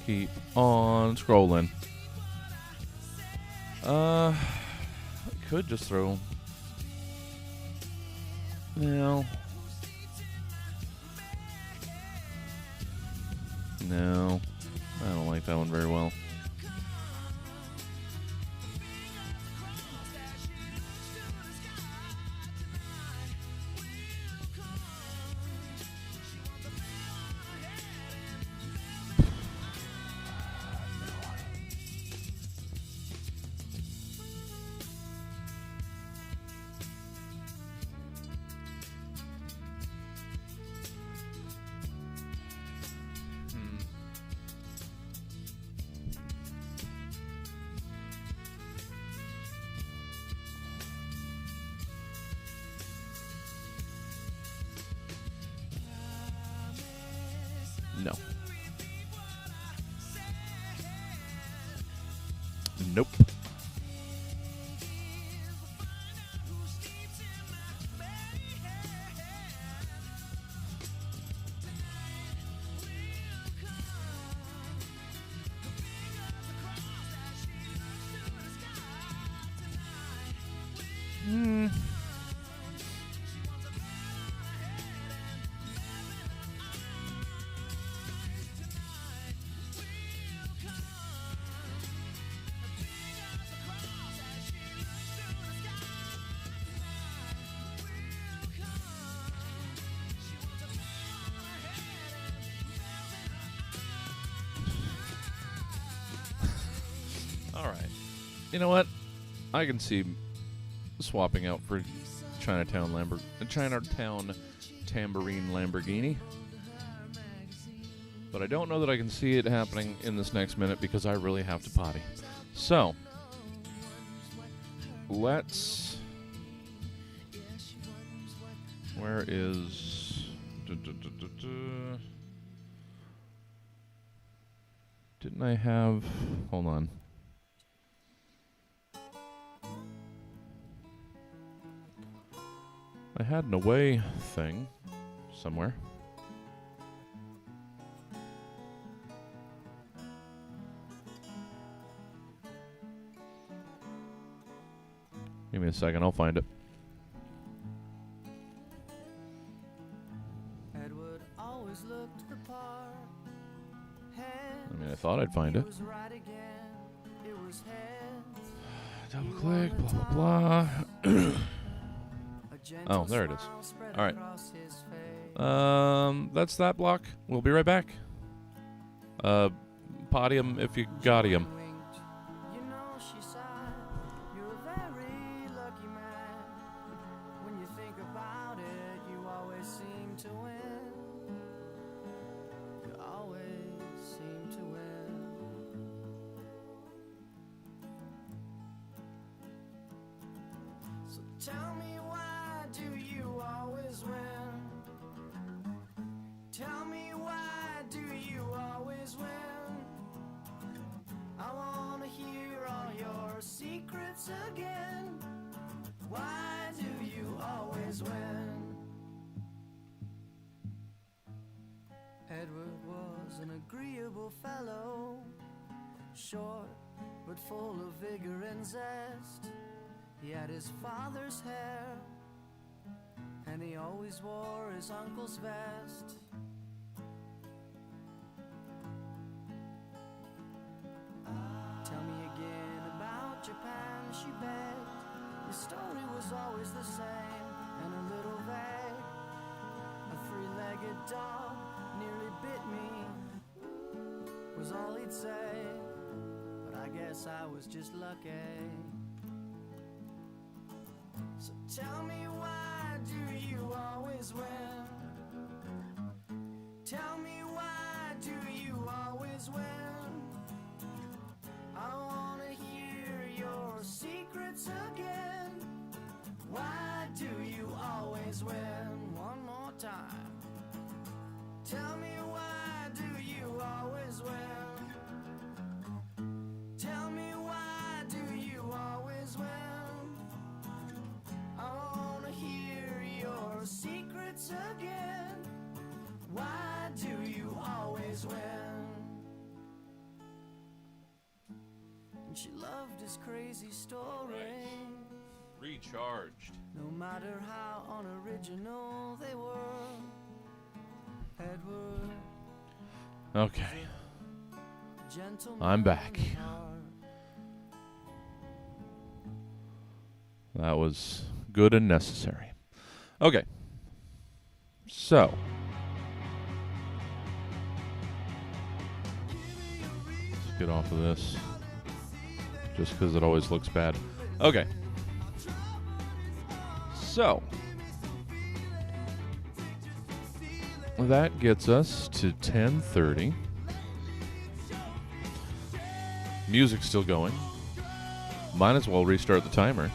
Keep on scrolling. I could just throw. No. No. I don't like that one very well. No. Nope. All right. You know what? I can see swapping out for Chinatown Tambourine Lamborghini. But I don't know that I can see it happening in this next minute because I really have to potty. So, let's. Where is? Didn't I have? Hold on. I had an away thing somewhere. Give me a second, I'll find it. Edward always looked the part. I mean, I thought I'd find it. Was right again. It was heads. Double click, blah, blah, blah. Oh, there it is. All right. right. That's that block. We'll be right back. Podium if you got him. You know, she sighed. You're a very lucky man. When you think about it, you always seem to win. You always seem to win. So tell me, why do you always win? Tell me, why do you always win? I wanna hear all your secrets again. Why do you always win? Edward was an agreeable fellow, short but full of vigor and zest. He had his father's hair, and he always wore his uncle's vest. Tell me again about Japan, she begged. The story was always the same and a little vague. A three-legged dog nearly bit me, was all he'd say. But I guess I was just lucky. So tell me, why do you always win? Tell me, why do you always win? I wanna hear your secrets again. Why do you always win? One more time. Tell me, why do you always win? Tell me, why do you always win? I wanna hear your secrets again. Why do you always win? And she loved his crazy story. Recharged. No matter how unoriginal they were. Edward, Okay. gentleman. I'm back. at heart. That was good and necessary. Okay. So. Let's get off of this. Just because it always looks bad. Okay. So. That gets us to 10:30. Music's still going. Might as well restart the timer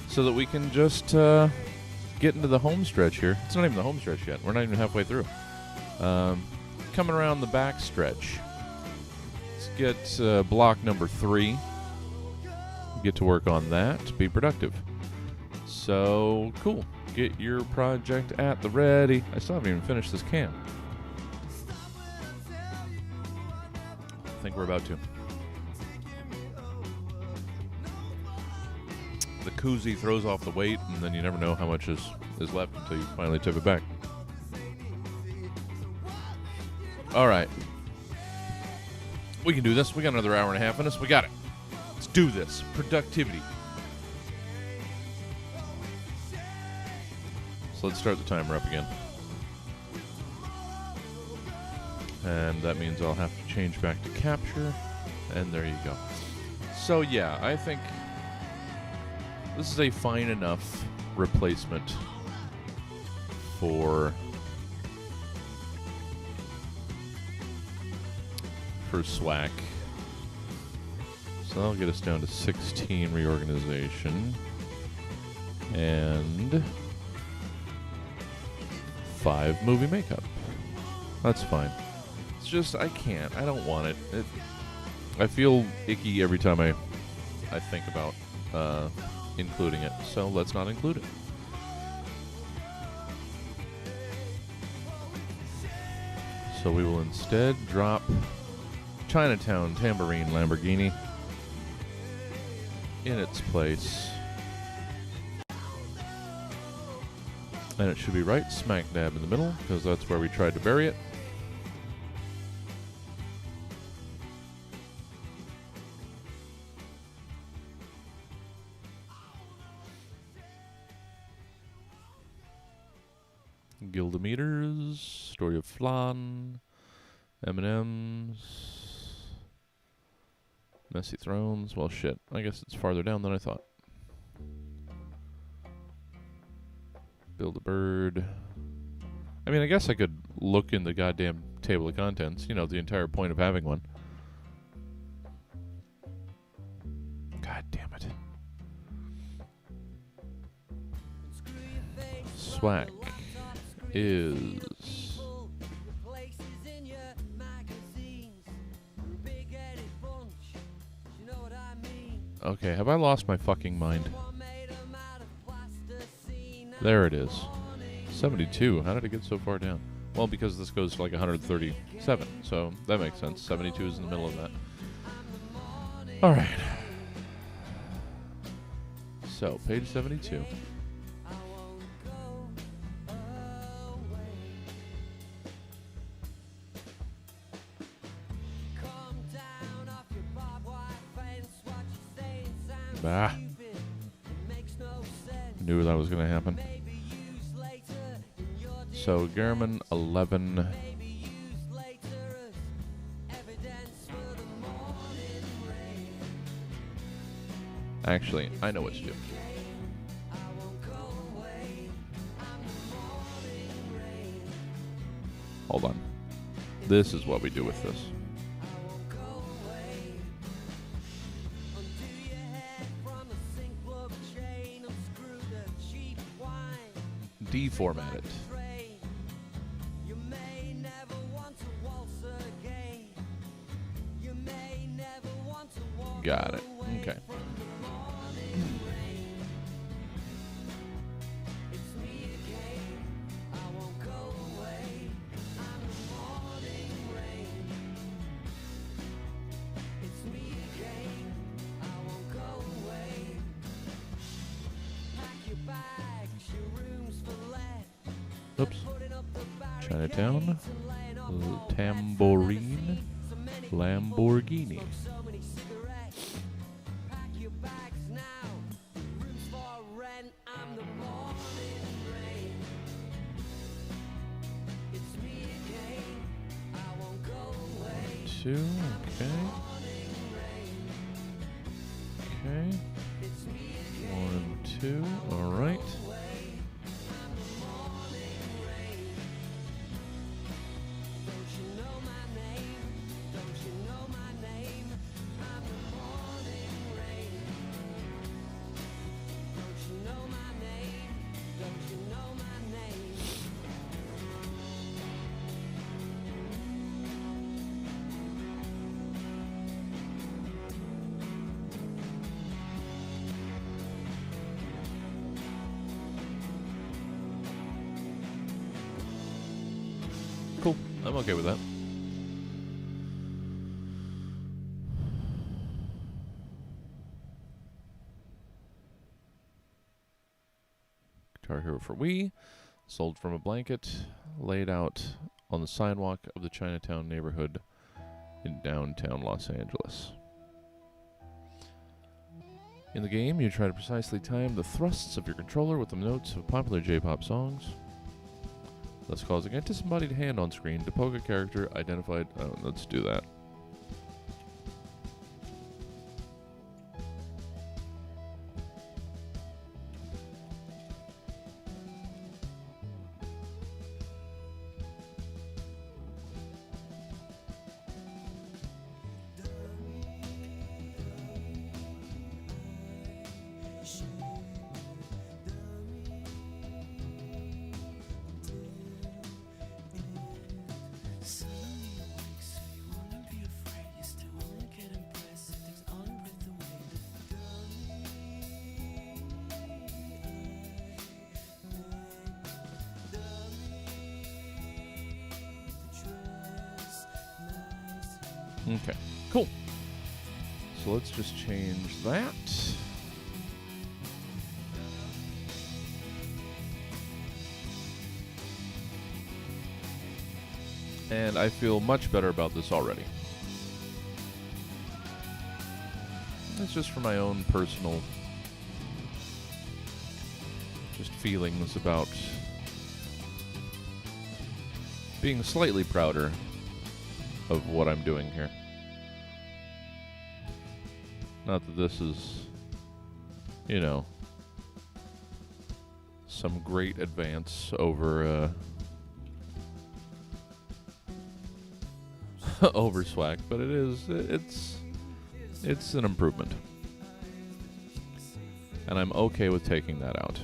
so that we can just get into the home stretch here. It's not even the home stretch yet. We're not even halfway through. Coming around the back stretch. Let's get block number 3. Get to work on that. Be productive. So, cool. Get your project at the ready. I still haven't even finished this can. I think we're about to. The koozie throws off the weight, and then you never know how much is left until you finally tip it back. All right. We can do this. We got another hour and a half in us. We got it. Let's do this. Productivity. So let's start the timer up again. And that means I'll have to change back to capture. And there you go. So yeah, I think this is a fine enough replacement for SWAC. So that'll get us down to 16 reorganization. And 5 movie makeup. That's fine. It's just, I can't. I don't want it. I feel icky every time I think about including it. So let's not include it. So we will instead drop Chinatown Tambourine Lamborghini in its place. And it should be right smack dab in the middle, because that's where we tried to bury it. Gildameters, Story of Flan, M&M's, Messy Thrones. Well, shit. I guess it's farther down than I thought. Build a bird. I mean, I guess I could look in the goddamn table of contents. You know, the entire point of having one. God damn it. Swag is... Okay, have I lost my fucking mind? There it is. 72. How did it get so far down? Well, because this goes to like 137, so that makes sense. 72 is in the middle of that. Alright. So, page 72. Bah. Knew that was going to happen. So, Gehrman, 11. Actually, I know what to do. Hold on. This is what we do with this. Deformat it. Got it. Okay. Oops. Chinatown. Tambourine. Lamborghini. Two. Okay. Okay. 1, 2. All right. Cool. I'm okay with that. Guitar Hero for Wii. Sold from a blanket. Laid out on the sidewalk of the Chinatown neighborhood in downtown Los Angeles. In the game, you try to precisely time the thrusts of your controller with the notes of popular J-pop songs, thus causing a disembodied hand on screen to poke a character identified. Oh, let's do that. Okay, cool. So let's just change that. And I feel much better about this already. It's just for my own personal just feelings about being slightly prouder of what I'm doing here. Not that this is, you know, some great advance over over Swag, but it's an improvement. And I'm okay with taking that out.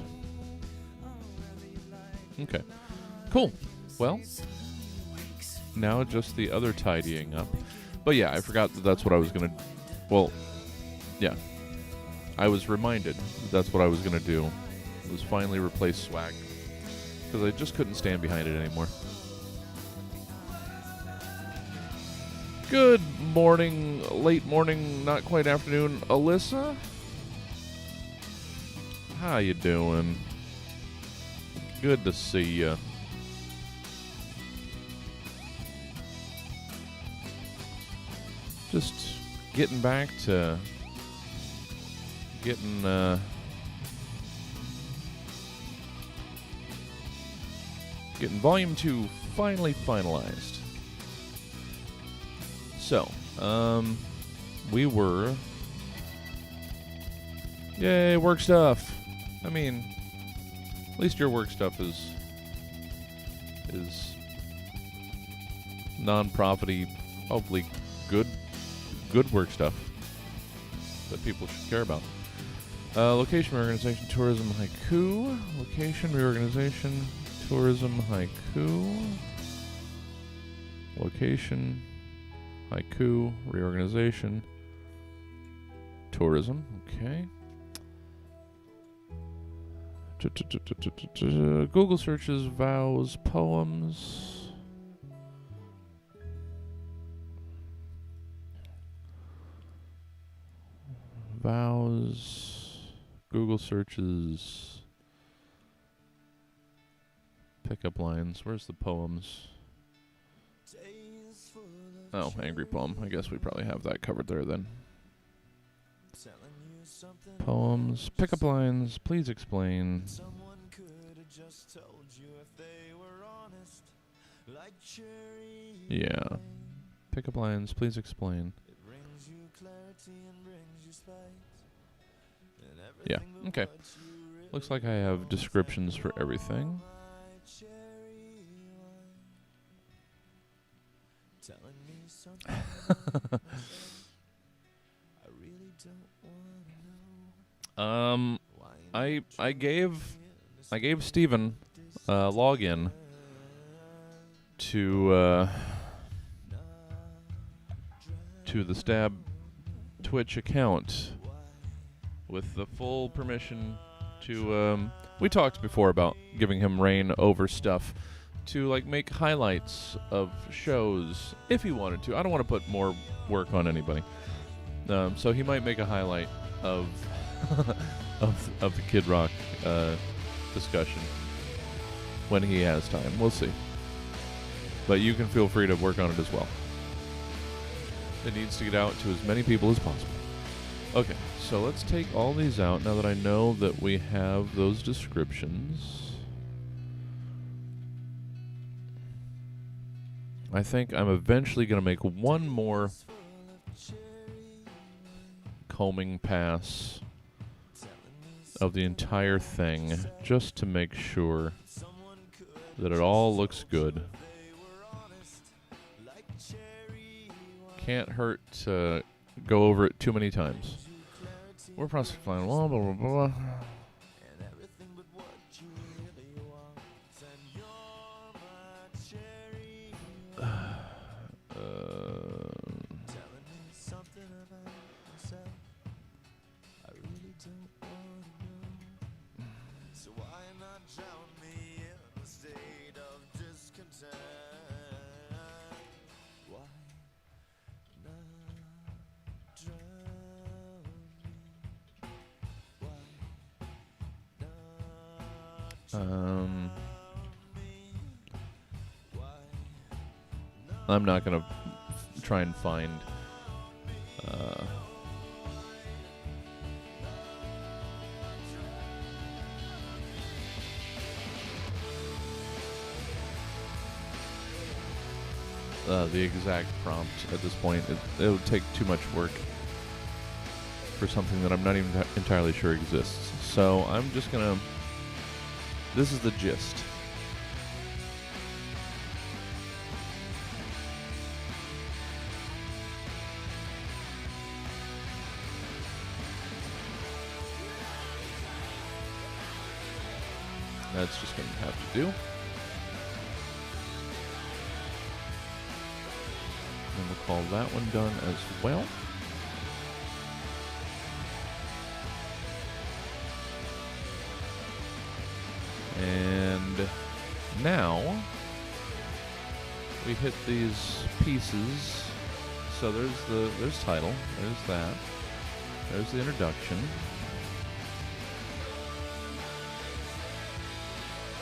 Okay. Cool. Well, now just the other tidying up. But yeah, I forgot that that's what I was going to... Well, yeah. I was reminded that that's what I was going to do. Was finally replace Swag. Because I just couldn't stand behind it anymore. Good morning, late morning, not quite afternoon, Alyssa. How you doing? Good to see you. Just getting back to getting volume 2 finally finalized. So, we were... Yay, work stuff. I mean, at least your work stuff is non-profity, hopefully good work stuff that people should care about. Location reorganization, tourism, haiku. Location reorganization, tourism, haiku. Location... haiku, reorganization, tourism, okay. Google searches, vows, poems. Vows, Google searches, pickup lines. Where's the poems? Oh, angry poem. I guess we probably have that covered there then. Poems, pickup lines, please explain. Someone could have just told you if they were honest, like cherry Yeah. wine. Pickup lines, please explain. It brings you clarity and brings you spite. And Yeah, everything but okay. what you really Looks like I have descriptions for everything. my cherry wine. Telling me something about myself. I really don't want to know why I gave Steven login to the Stab Twitch account with the full permission to we talked before about giving him reign over stuff to like make highlights of shows if he wanted to. I don't want to put more work on anybody. So he might make a highlight of of the Kid Rock discussion when he has time. We'll see. But you can feel free to work on it as well. It needs to get out to as many people as possible. Okay, so let's take all these out now that I know that we have those descriptions. I think I'm eventually going to make one more combing pass of the entire thing just to make sure that it all looks good. Can't hurt to go over it too many times. We're processing fine. Blah, blah, blah, blah. and everything but what you really want. And you're my cherry wine. Telling me something about myself. I really don't want to know. So why not drown me in a state of discontent? Why not I'm not gonna try and find. The exact prompt at this point. It would take too much work for something that I'm not even entirely sure exists. So I'm just gonna. This is the gist. That's just gonna have to do. And we'll call that one done as well. And now we hit these pieces. So there's title, there's that, there's the introduction,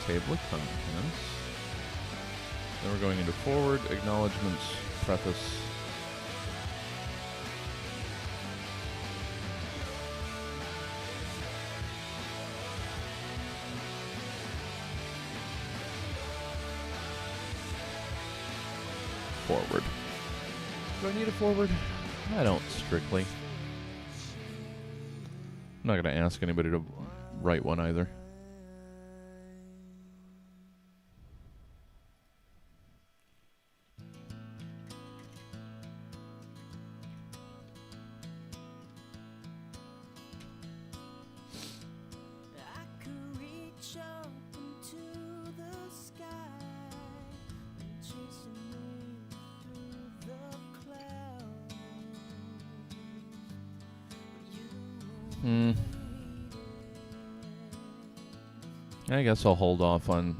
table of contents. Then we're going into forward, acknowledgements, preface. Forward. Do I need a forward? I don't strictly. I'm not going to ask anybody to write one either. I could reach up into the sky and chase a moon through the clouds. You I guess I'll hold off on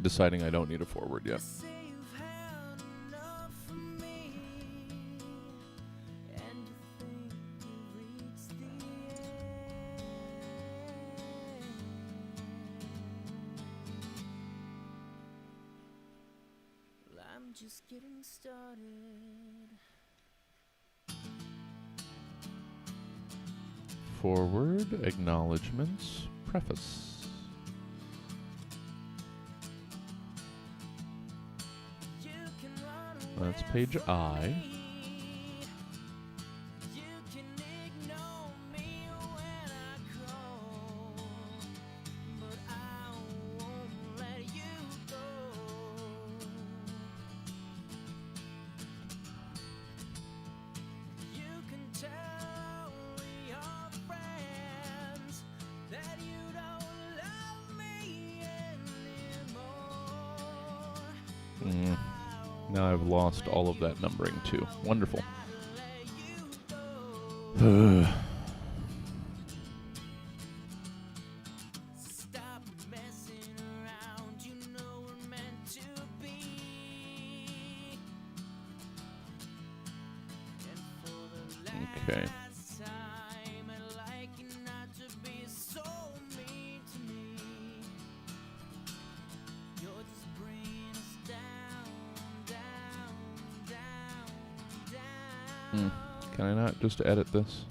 deciding I don't need a forward yet. say you've had enough from me, and you think you've reached the end. Well, I'm just getting started. Forward, acknowledgements, preface. You can run That's page I. You can ignore me when I call, but I won't let you go. You can tell your friends that you don't love me anymore. Now I've lost all of that numbering too. Wonderful. Stop messing around, you know we're meant to be. And for the Okay. last time, I'd like you not to be so mean to me. You're just bringing us down, down, down, down. Can I not just edit this?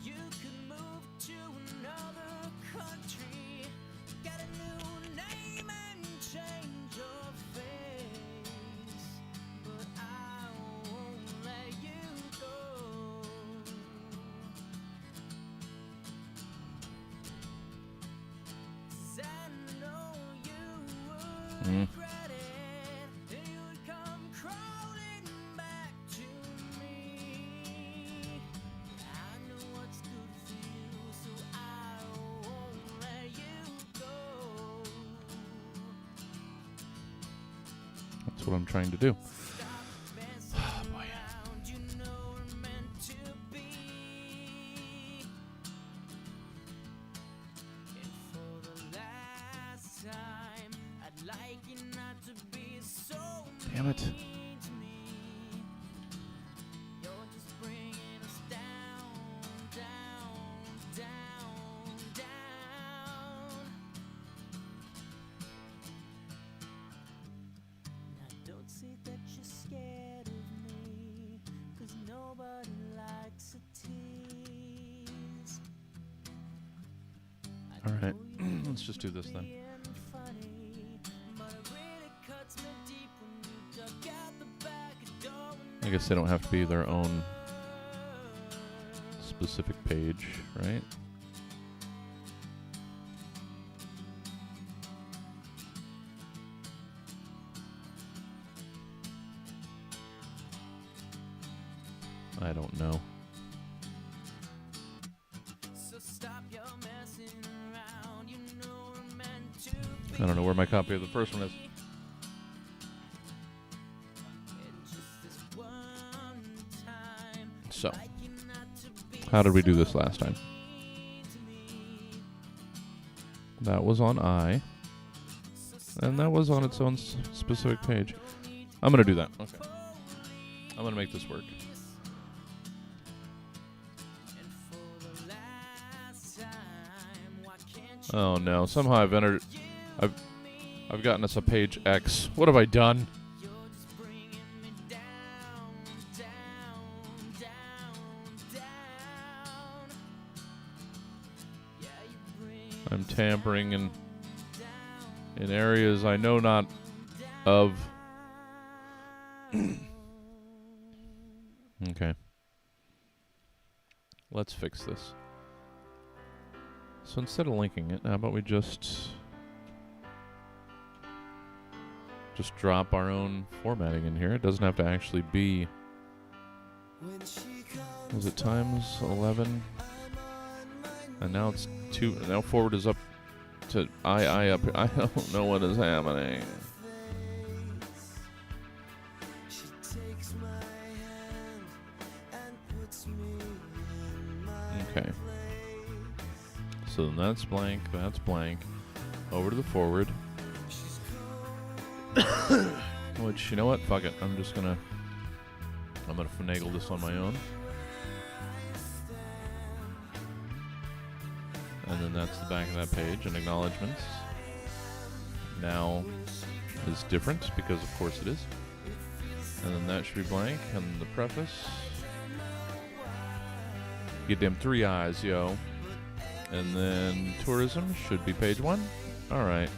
You could move to another country, get a new name and change your face, but I won't let you go. 'Cause I know you would regret it, and you would come crawling back to me. I know what's good for you, so I won't let you go. That's what I'm trying to do. Stop messing around, you know we're meant to be. And for the last time, I'd like you not to be so Damn it. mean to me. You're just bringing us down, down, down, All right, let's just do this then. I guess they don't have to be their own specific page, right? I don't know. I don't know where my copy of the first one is. So, how did we do this last time? That was on I. And that was on its own specific page. I'm going to do that. Okay. I'm going to make this work. Oh no, somehow I've entered... I've gotten us a page X. What have I done? I'm tampering in areas I know not of. Okay. Let's fix this. So instead of linking it, how about we just drop our own formatting in here? It doesn't have to actually be... Was it times 11? And now it's 2. Now forward is up to I up here. I don't know what is happening. Okay. So then that's blank, that's blank. Over to the forward. Which, you know what? Fuck it. I'm gonna finagle this on my own. And then that's the back of that page, and acknowledgements now is different, because of course it is. And then that should be blank, and the preface. Get them 3 eyes, yo. And then tourism should be page 1. Alright.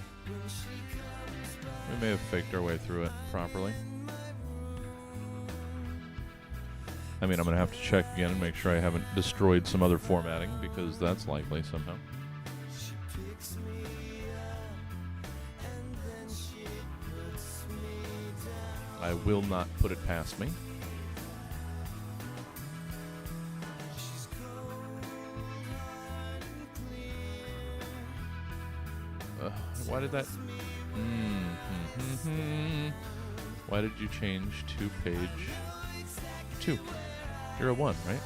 We may have faked our way through it properly. I mean, I'm going to have to check again and make sure I haven't destroyed some other formatting, because that's likely somehow. I will not put it past me. Why did that... Why did you change to page 2? You're a 1, right?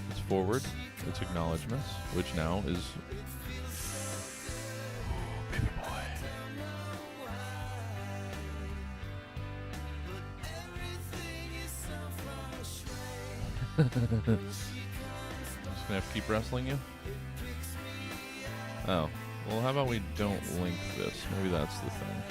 It's forward, it's acknowledgements, which now is... Baby boy. Just gonna have to keep wrestling you? Oh. Well, how about we don't link this? Maybe that's the thing.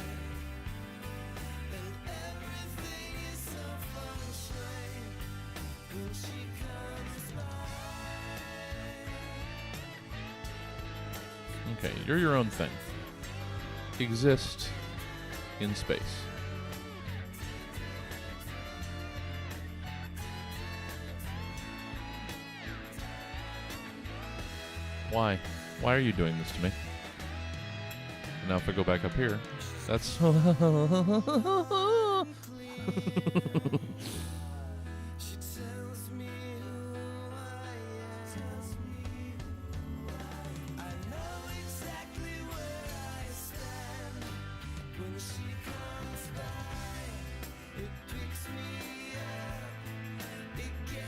Okay, you're your own thing. Exist in space. Why? Why are you doing this to me? And now if I go back up here, that's...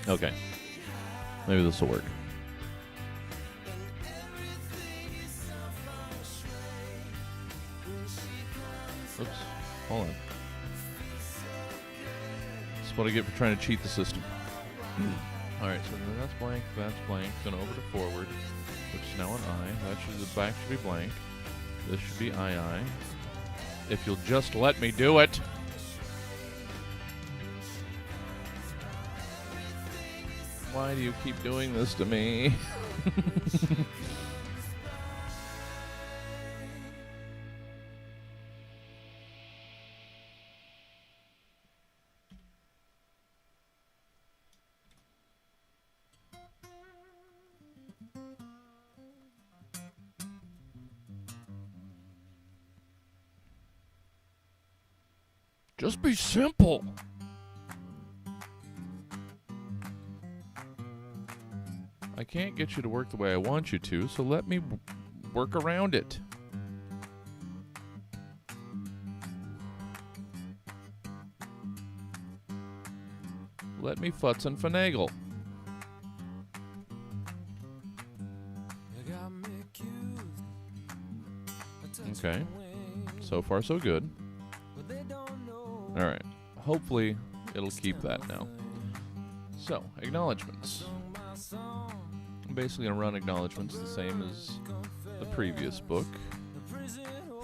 Okay. Maybe this will work. Oops. Hold on. That's what I get for trying to cheat the system. Alright, so then that's blank, then over to forward, which is now an I. That should, the back should be blank. This should be II. If you'll just let me do it. Why do you keep doing this to me? Just be simple. I can't get you to work the way I want you to, so let me work around it. Let me futz and finagle. You got me accused of touching Okay. wings, So far, so good. but they don't know All right. Hopefully, it'll keep that now. So, acknowledgements. sung my song. I'm basically going to run acknowledgements the same as the previous book,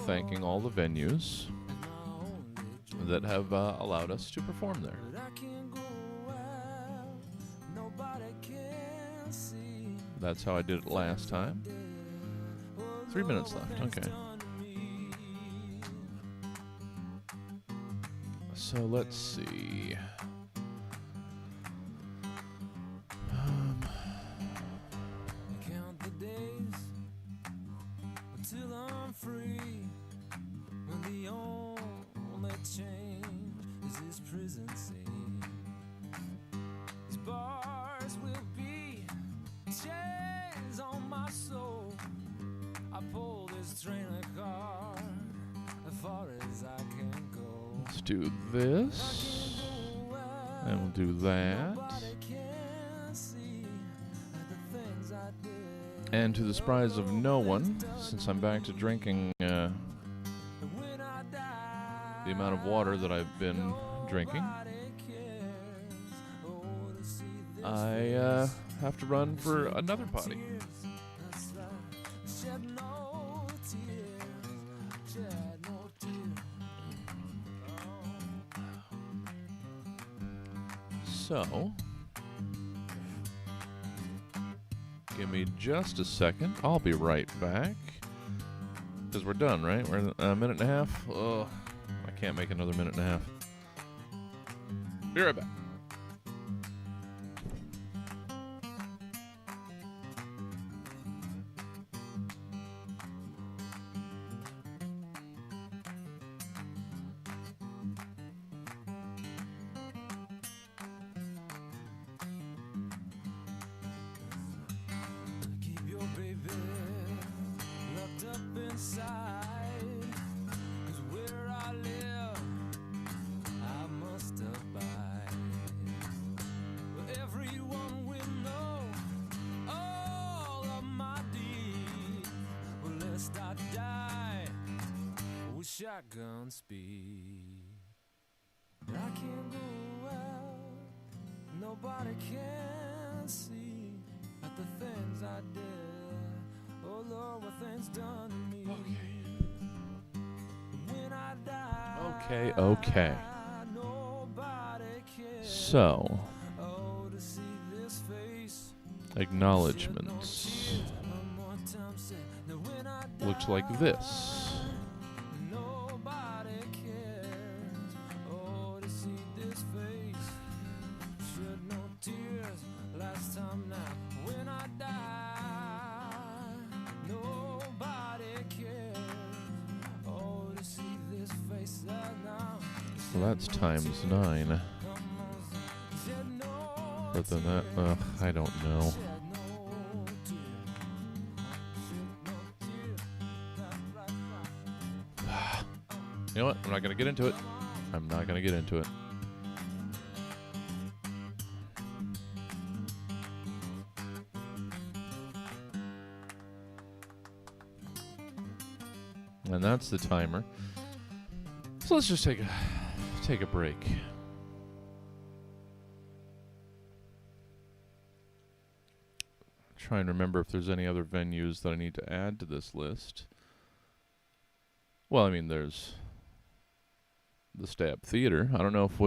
thanking all the venues that have allowed us to perform there. But I can't go out, nobody can see. That's how I did it last time. 3 minutes left. Okay. So let's see. Count the days until I'm free. When the only change is this prison scene. These bars will be chains on my soul. I pull this train of car as far as I can go. Let's do this. And we'll do that. And to the surprise of no one, since I'm back to drinking the amount of water that I've been drinking, I have to run for another potty. So, give me just a second. I'll be right back. Because we're done, right? We're a minute and a half. Ugh, I can't make another minute and a half. Be right back. Keep your baby locked up inside. 'Cause where I live, I must abide. But everyone will know all of my deeds. Well, lest I die with shotgun speed. But I can't go out, nobody can see at the things I did. Oh Lord, what things done to me. When I die, Okay. nobody cares. So, Oh, to see this face. acknowledgements. One more time, say, now when I die, Looks like this. nobody cares. Oh, to see this face. Shed no tears last time now. When I die, nobody cares. Oh, to see this face now. Well, that's times 9. Shed no But then that, I don't know. shed no tears. Shed no tears. Right. You know what? I'm not going to get into it. I'm not going to get into it. And that's the timer. So let's just take a break. Try and remember if there's any other venues that I need to add to this list. Well, I mean, there's the Stab Theater. I don't know if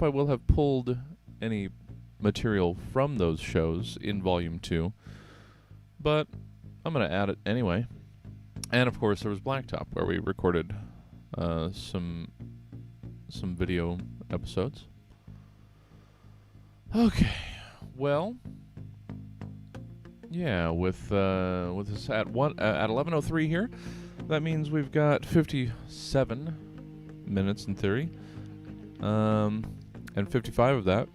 I will have pulled any material from those shows in Volume 2, but I'm going to add it anyway. And of course, there was Blacktop, where we recorded some video episodes. Okay, well, yeah, with us at 11:03 here, that means we've got 57 minutes in theory And 55 of that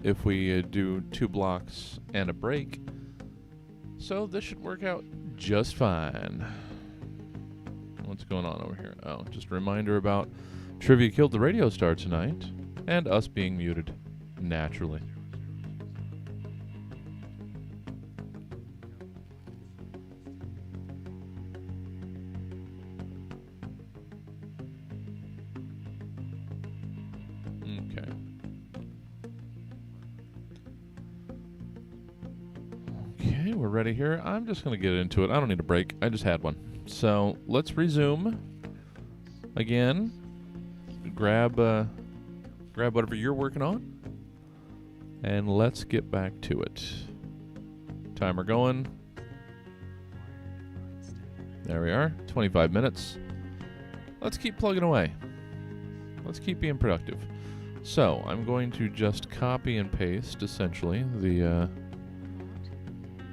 if we do 2 blocks and a break. So this should work out just fine. What's going on over here? Oh, just a reminder about Trivia Killed the Radio Star tonight and us being muted naturally. Okay. Okay, we're ready here. I'm just going to get into it. I don't need a break. I just had one. So let's resume again. Grab whatever you're working on, and let's get back to it. Timer going. There we are. 25 minutes. Let's keep plugging away. Let's keep being productive. So I'm going to just copy and paste essentially the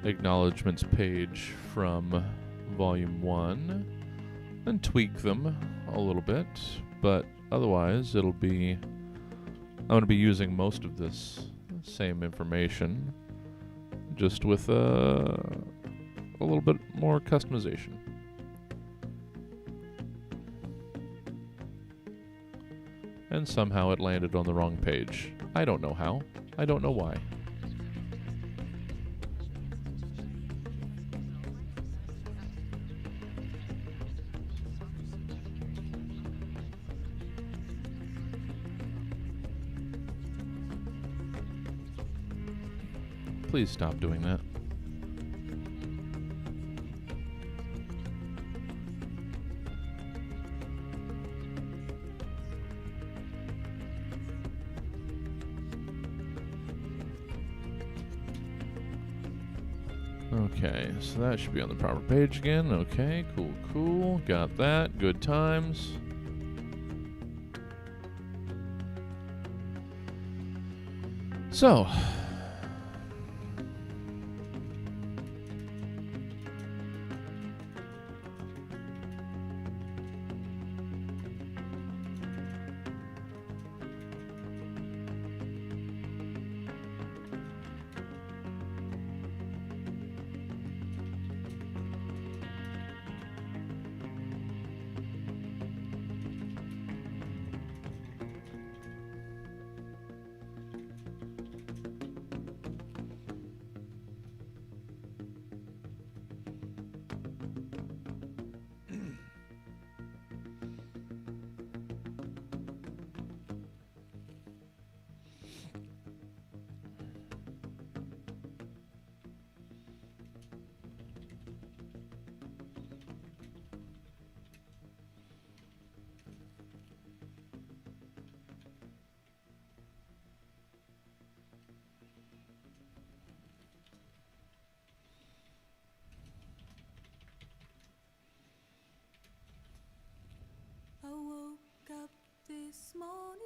acknowledgements page from volume 1 and tweak them a little bit, but otherwise it'll be, I'm going to be using most of this same information just with a little bit more customization. And somehow it landed on the wrong page. I don't know how. I don't know why. Please stop doing that. Okay, so that should be on the proper page again. Okay, cool. Got that. Good times. So, I woke up this morning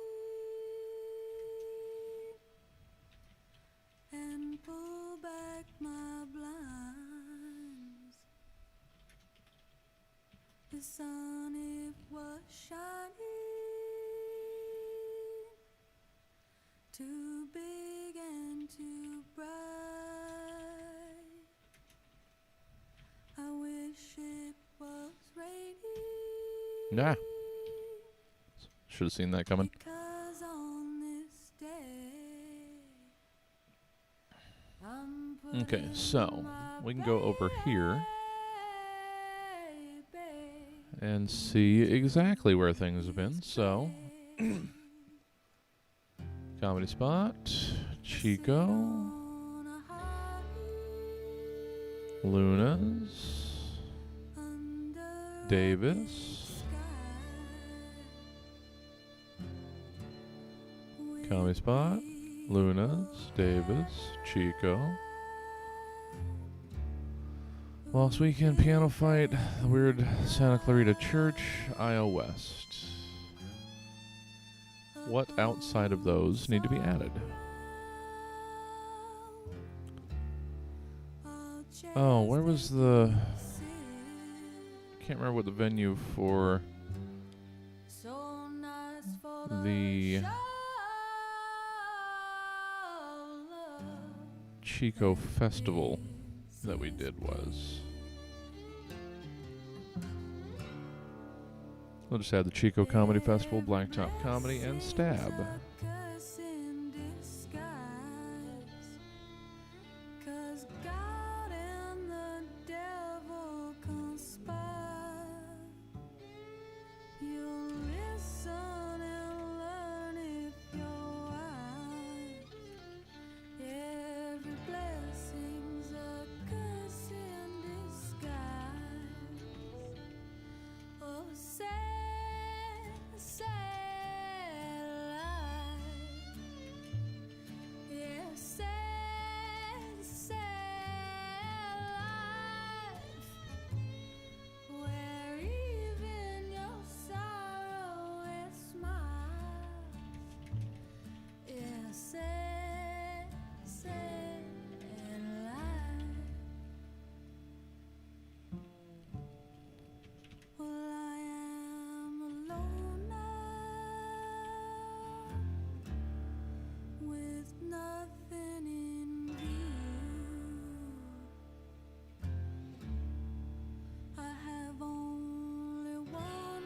and pulled back my blinds. The sun, it was shining, too big and too bright. I wish it was raining. nah. Should have seen that coming. Because on this day, I'm Okay, so we can go over here and see exactly where things have been. So, Comedy Spot, Chico, Lunas, Davis, Comedy Spot, Lunas, Davis, Chico. Lost Weekend, Piano Fight, The Weird Santa Clarita Church, IO West. What outside of those need to be added? Oh, where was the... Can't remember what the venue for the Chico Festival that we did was. We'll just add the Chico Comedy Festival, Blacktop Comedy, and Stab. Curse in disguise, 'cause God and the devil conspire. You'll listen and learn if you're wise. Every blessing's a curse in disguise. Oh, sad life. Yeah, sad life. Where even your sorrow is smiles. Yeah, sad life. Well, I am alone now, with nothing in view. I have only one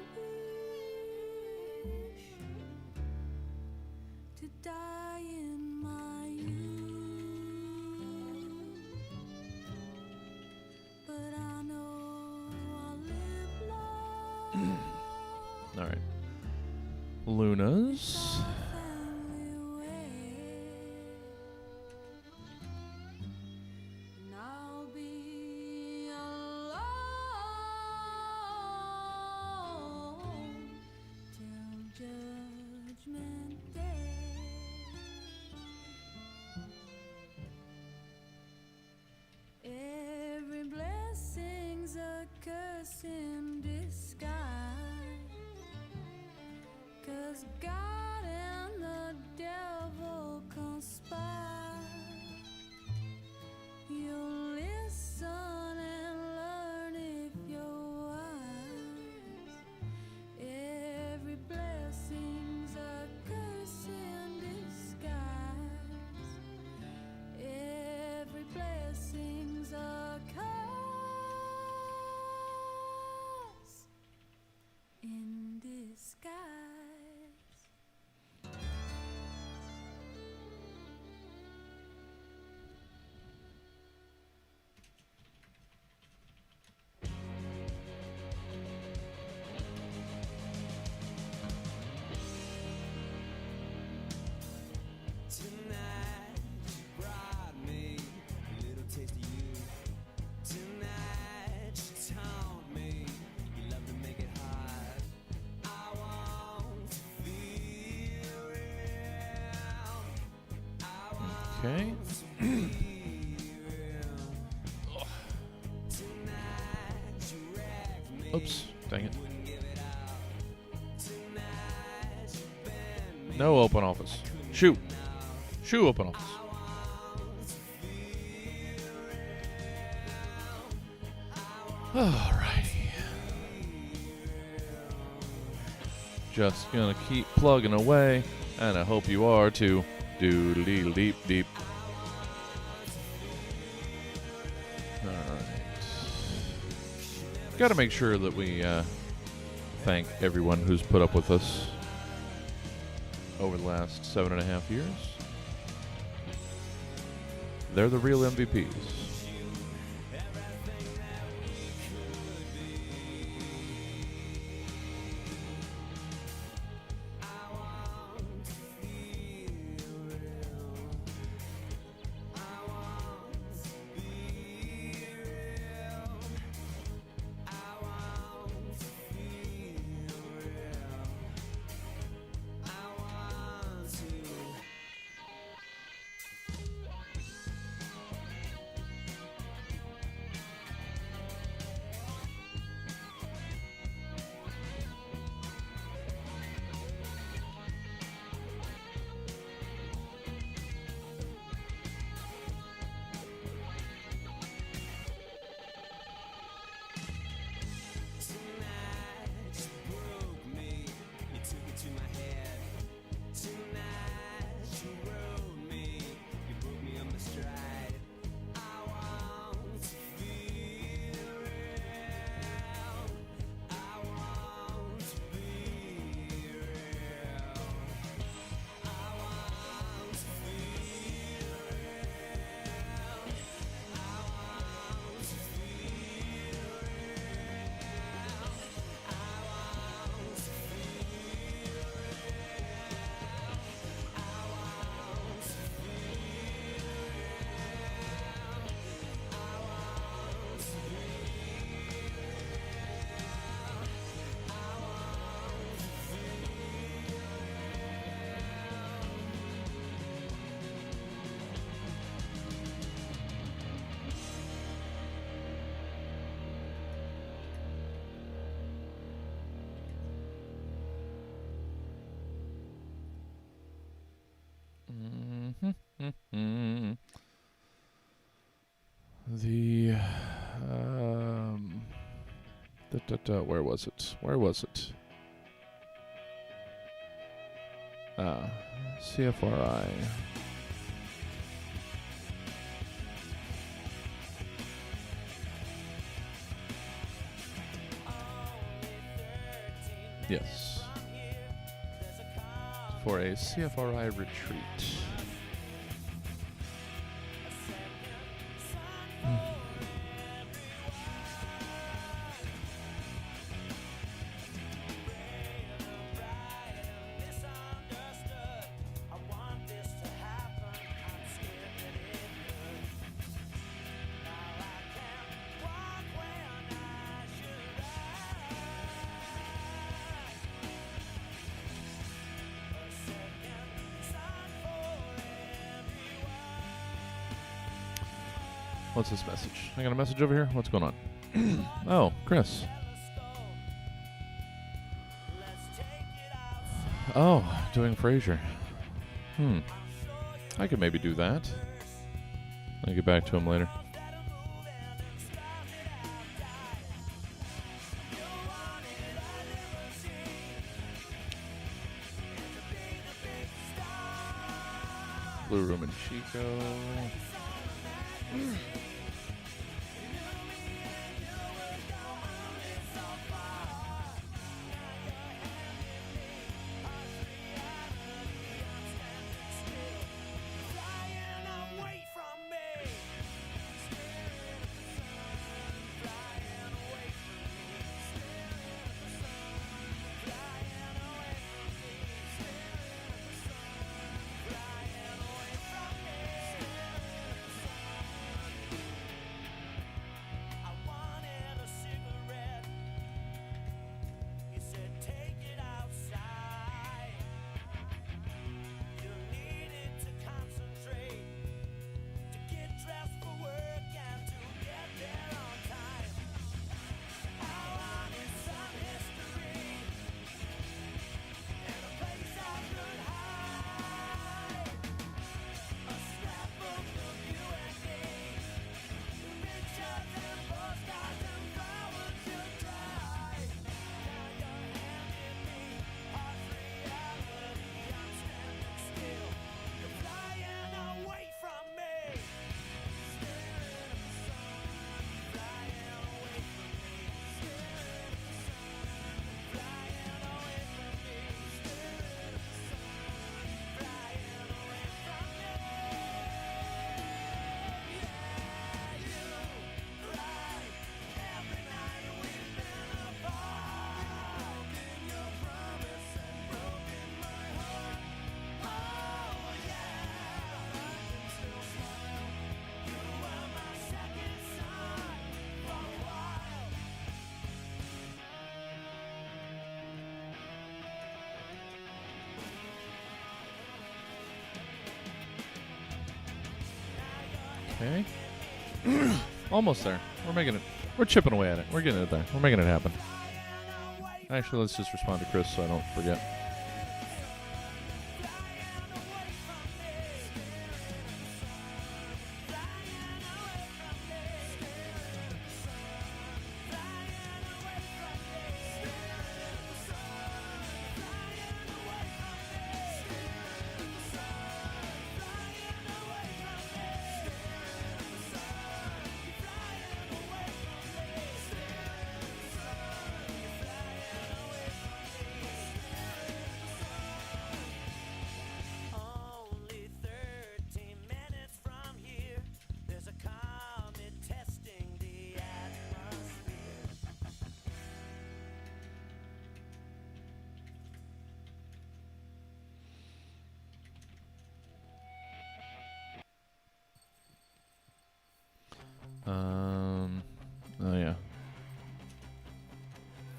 wish, to die in my youth. But I know I'll live long. All right. Luna's. Family way. And I'll be alone till Judgment Day. Every blessing's a curse in disguise. 'Cause God and the devil conspire. You'll listen and learn if you're wise. Every blessing's a curse in disguise. Every blessing's a curse in disguise. Tonight you brought me a little taste of you. Tonight you taunt me. You love to make it hard. I want to feel real. I want Okay. to be real. Tonight you wrecked me. Oops. Dang it. Wouldn't give it out. Tonight you bent me. No open office. Shoot. Shoe open office. Alrighty. Just gonna keep plugging away, and I hope you are too. Doodly leap deep. Alright. Gotta make sure that we thank everyone who's put up with us over the last 7.5 years. They're the real MVPs. The where was it? Where was it? CFRI. Yes. For a CFRI retreat. What's this message? I got a message over here? What's going on? Oh, Chris. Oh, doing Frasier. I could maybe do that. I'll get back to him later. Blue Room and Chico. Okay. Almost there. We're making it. We're chipping away at it. We're getting it there. We're making it happen. Actually, let's just respond to Chris so I don't forget. Only 13 minutes from here, there's a comet testing the atmosphere. Oh yeah.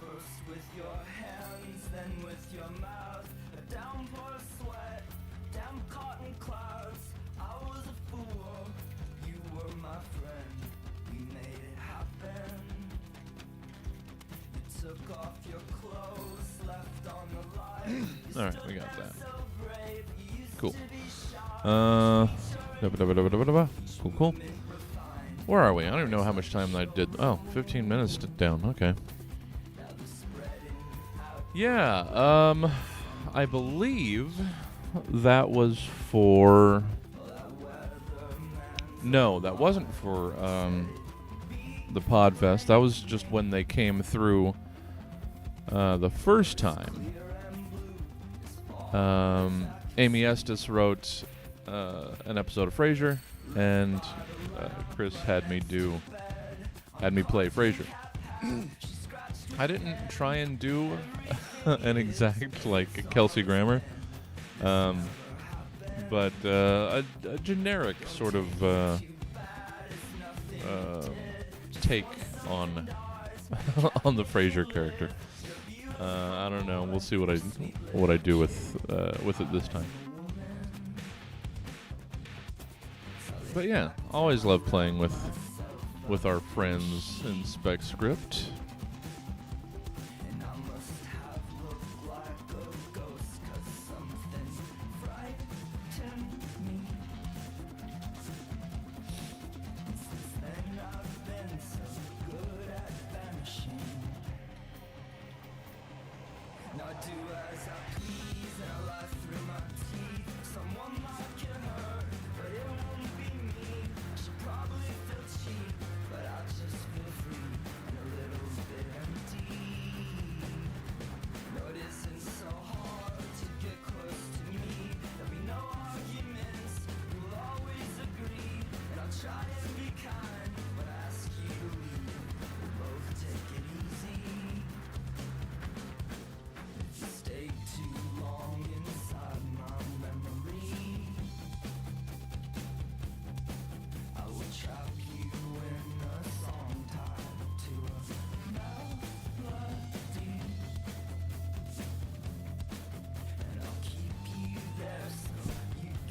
First with your hands, then with your mouth. A downpour of sweat, damp cotton clouds. I was a fool, you were my friend. We made it happen. You took off your clothes, left on the line. All right, we got that. So brave, you used Cool. to be shy. Cool, cool. Refined. Where are we? I don't even know how much time I did. Oh, 15 minutes down. Okay. Yeah, I believe that was for... No, that wasn't for the Podfest. That was just when they came through the first time. Amy Estes wrote an episode of Frasier, and Chris had me play Frasier. I didn't try and do an exact like Kelsey Grammer, but a generic sort of take on on the Frasier character. I don't know. We'll see what I do with it this time. But yeah, always love playing with our friends in Spec Script.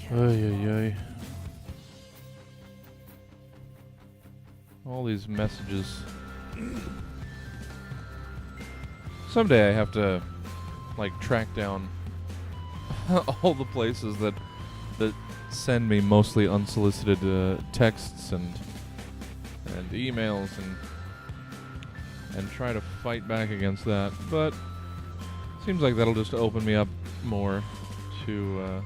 Ay. All these messages. Someday I have to like track down all the places that send me mostly unsolicited texts and emails and try to fight back against that. But seems like that'll just open me up more to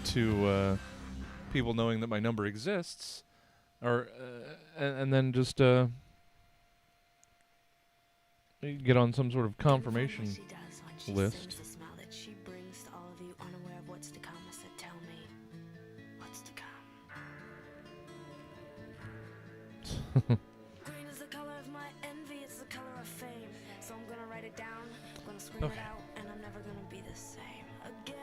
to people knowing that my number exists, or and then just get on some sort of confirmation list. The smile that she brings to all of you, unaware of what's to come. I said, tell me what's to come. Green is the color of my envy, it's the color of fame. So I'm gonna write it down, I'm gonna scream it out, and I'm never gonna be the same again.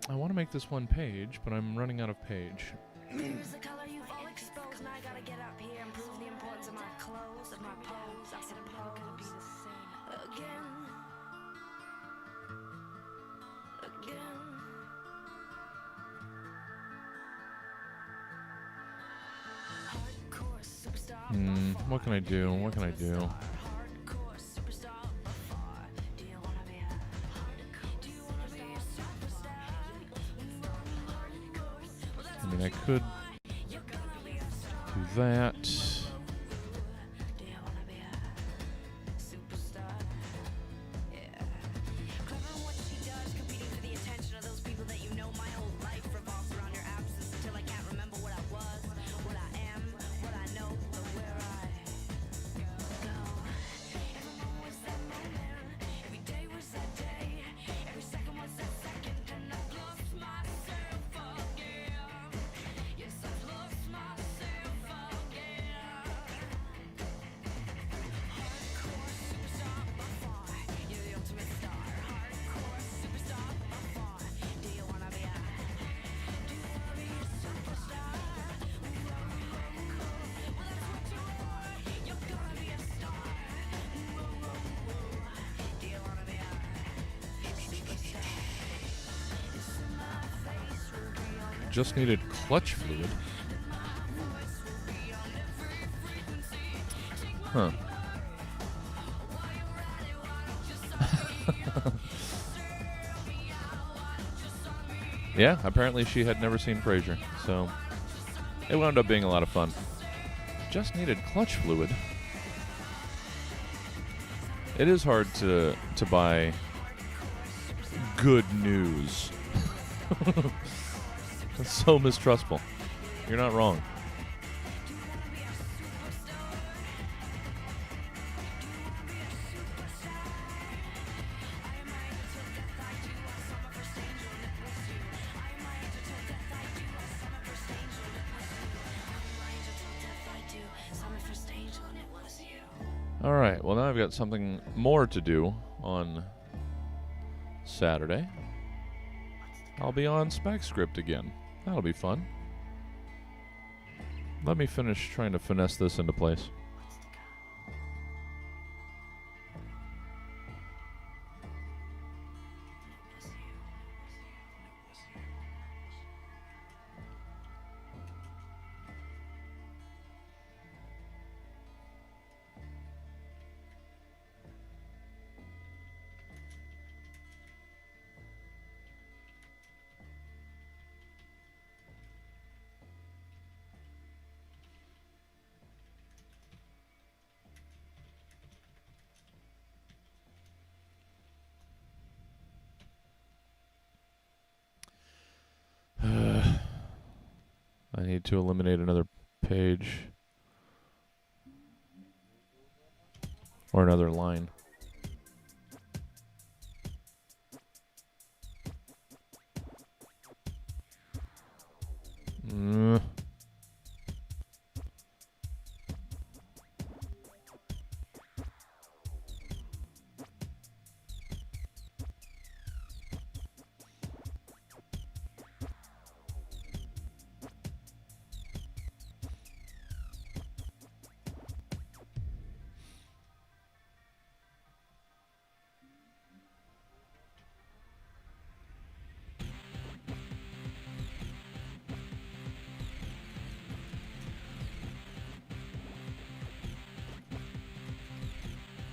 I want to make this one page, but I'm running out of page. Here's the color you've all exposed. Now I gotta get up here and prove the importance of my clothes, of my pose. I said I'm never gonna be the same again. Hardcore superstar. What can I do? What can I do? Hardcore superstar before. Do you wanna be a Do you wanna be a superstar? I mean, I could You're gonna be a star. do that. Do you wanna be a superstar? Yeah. Clever in what she does, competing for the attention of those people that you know. My whole life revolves around your absence until I can't remember what I was, what I am, what I know, or where I go. Every moment was that moment, every day was that day, every second was that second, and I've lost myself again. Yes, I've lost myself again. Hardcore superstar before. You're the ultimate star. Hardcore superstar before. Do you wanna be a superstar? Well, that's what you are. You're gonna be a star. Do you wanna be a superstar? It's in my face, will be on Just needed clutch fluid. Huh. Yeah, apparently she had never seen Frasier, so it wound up being a lot of fun. Just needed clutch fluid. It is hard to buy good news. It's so mistrustful. You're not wrong. All right, well, now I've got something more to do on Saturday. I'll be on Spec Script again. That'll be fun. Let me finish trying to finesse this into place. I need to eliminate another page. Or another line.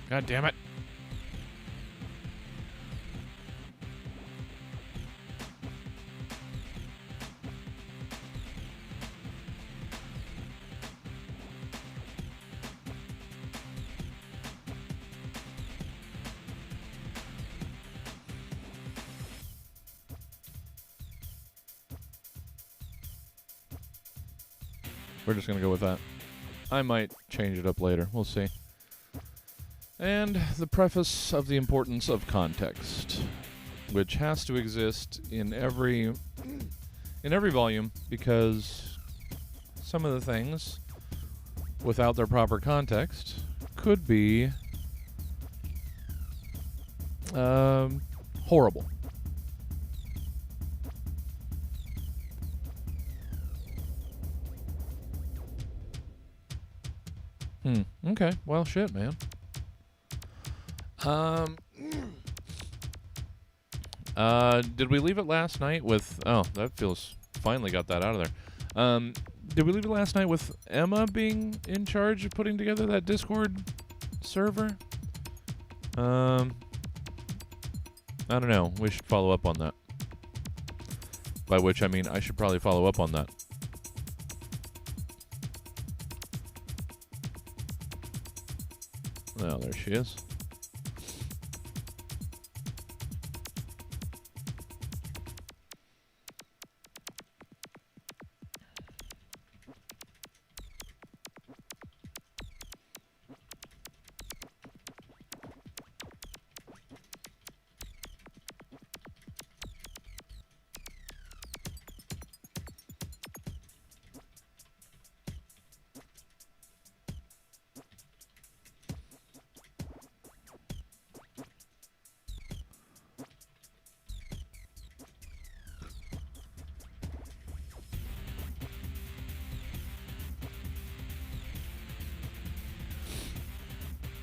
God damn it. We're just going to go with that. I might change it up later. We'll see. And the preface of the importance of context, which has to exist in every volume, because some of the things, without their proper context, could be horrible. Okay. Well, shit, man. Did we leave it last night with... Oh, that feels... Finally got that out of there. Did we leave it last night with Emma being in charge of putting together that Discord server? I don't know. We should follow up on that. By which I mean I should probably follow up on that. Oh, there she is.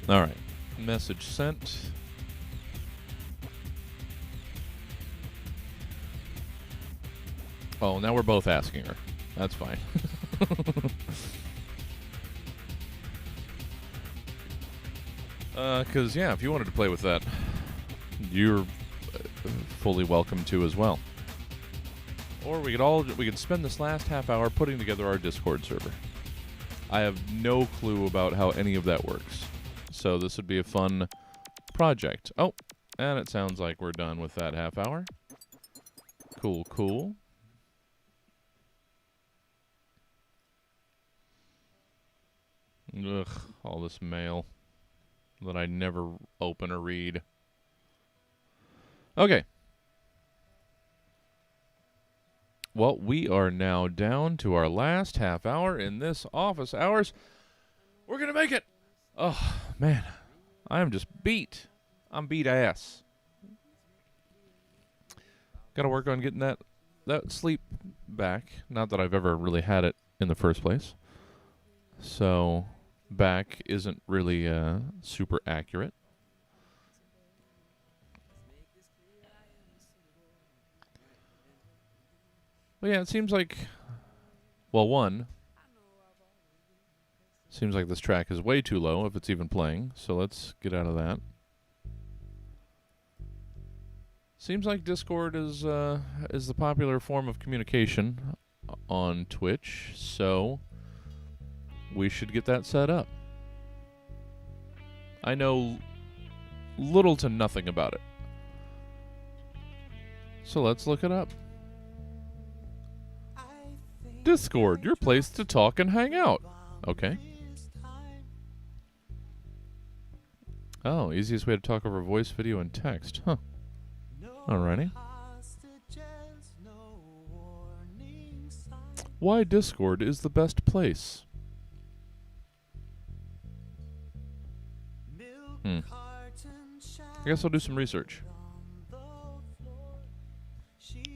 All right. Message sent. Oh, now we're both asking her. That's fine. Because, yeah, if you wanted to play with that, you're fully welcome to as well. Or we could spend this last half hour putting together our Discord server. I have no clue about how any of that works. So this would be a fun project. Oh, and it sounds like we're done with that half hour. Cool, cool. Ugh, all this mail that I never open or read. Okay. Well, we are now down to our last half hour in this office hours. We're going to make it. Oh, man. I am just beat. I'm beat ass. Got to work on getting that sleep back. Not that I've ever really had it in the first place. So, back isn't really super accurate. But yeah, it seems like, well, one, seems like this track is way too low if it's even playing, so let's get out of that. Seems like Discord is the popular form of communication on Twitch, so we should get that set up. I know little to nothing about it, so let's look it up. Discord, your place to talk and hang out. Okay. Oh, easiest way to talk over voice, video, and text. Huh. Alrighty. Why Discord is the best place. I guess I'll do some research.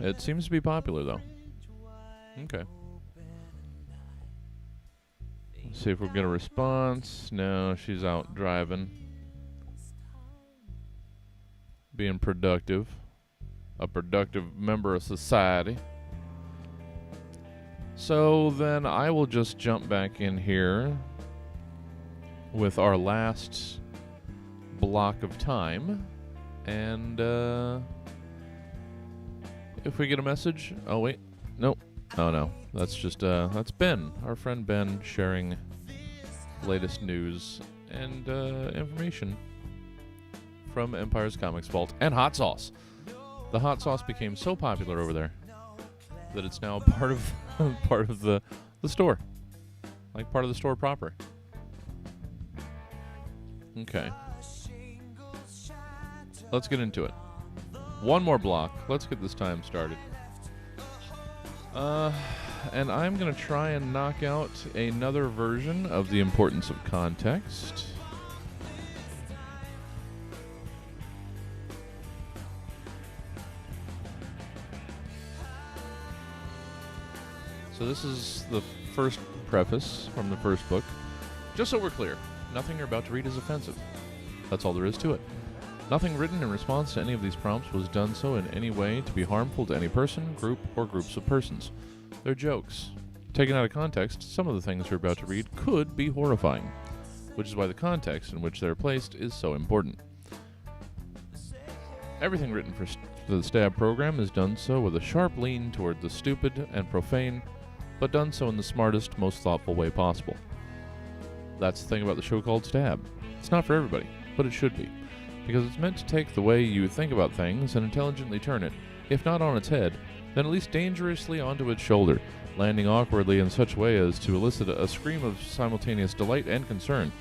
It seems to be popular, though. Okay. See if we'll get a response. No, she's out driving. Being productive. A productive member of society. So then I will just jump back in here with our last block of time. And if we get a message. Oh, wait. Nope. Oh, no. That's just, that's Ben, our friend Ben, sharing latest news and information from Empire's Comics Vault and hot sauce. The hot sauce became so popular over there that it's now part of the store, like part of the store proper. Okay, let's get into it. One more block. Let's get this time started. And I'm going to try and knock out another version of The Importance of Context. So this is the first preface from the first book. Just so we're clear, nothing you're about to read is offensive. That's all there is to it. Nothing written in response to any of these prompts was done so in any way to be harmful to any person, group, or groups of persons. They're jokes. Taken out of context, some of the things we're about to read could be horrifying, which is why the context in which they're placed is so important. Everything written for the STAB program is done so with a sharp lean toward the stupid and profane, but done so in the smartest, most thoughtful way possible. That's the thing about the show called STAB. It's not for everybody, but it should be, because it's meant to take the way you think about things and intelligently turn it, if not on its head, then at least dangerously onto its shoulder, landing awkwardly in such a way as to elicit a scream of simultaneous delight and concern,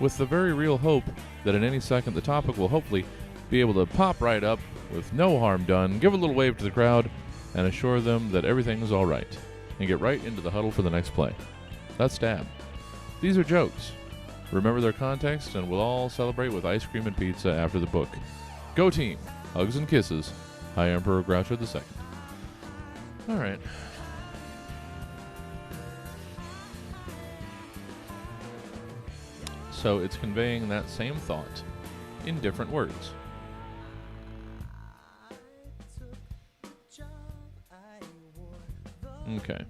with the very real hope that at any second the topic will hopefully be able to pop right up with no harm done, give a little wave to the crowd, and assure them that everything is all right, and get right into the huddle for the next play. That's STAB. These are jokes. Remember their context, and we'll all celebrate with ice cream and pizza after the book. Go team! Hugs and kisses. Hi, Emperor Groucho II. Alright. So it's conveying that same thought in different words. Okay.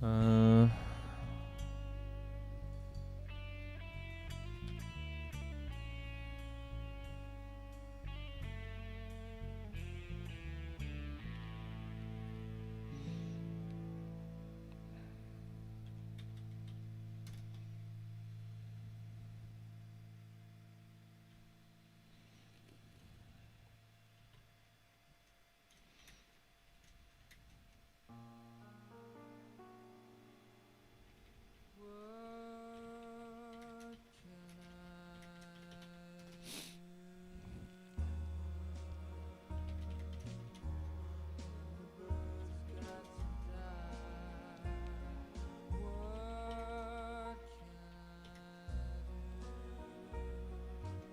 Uh,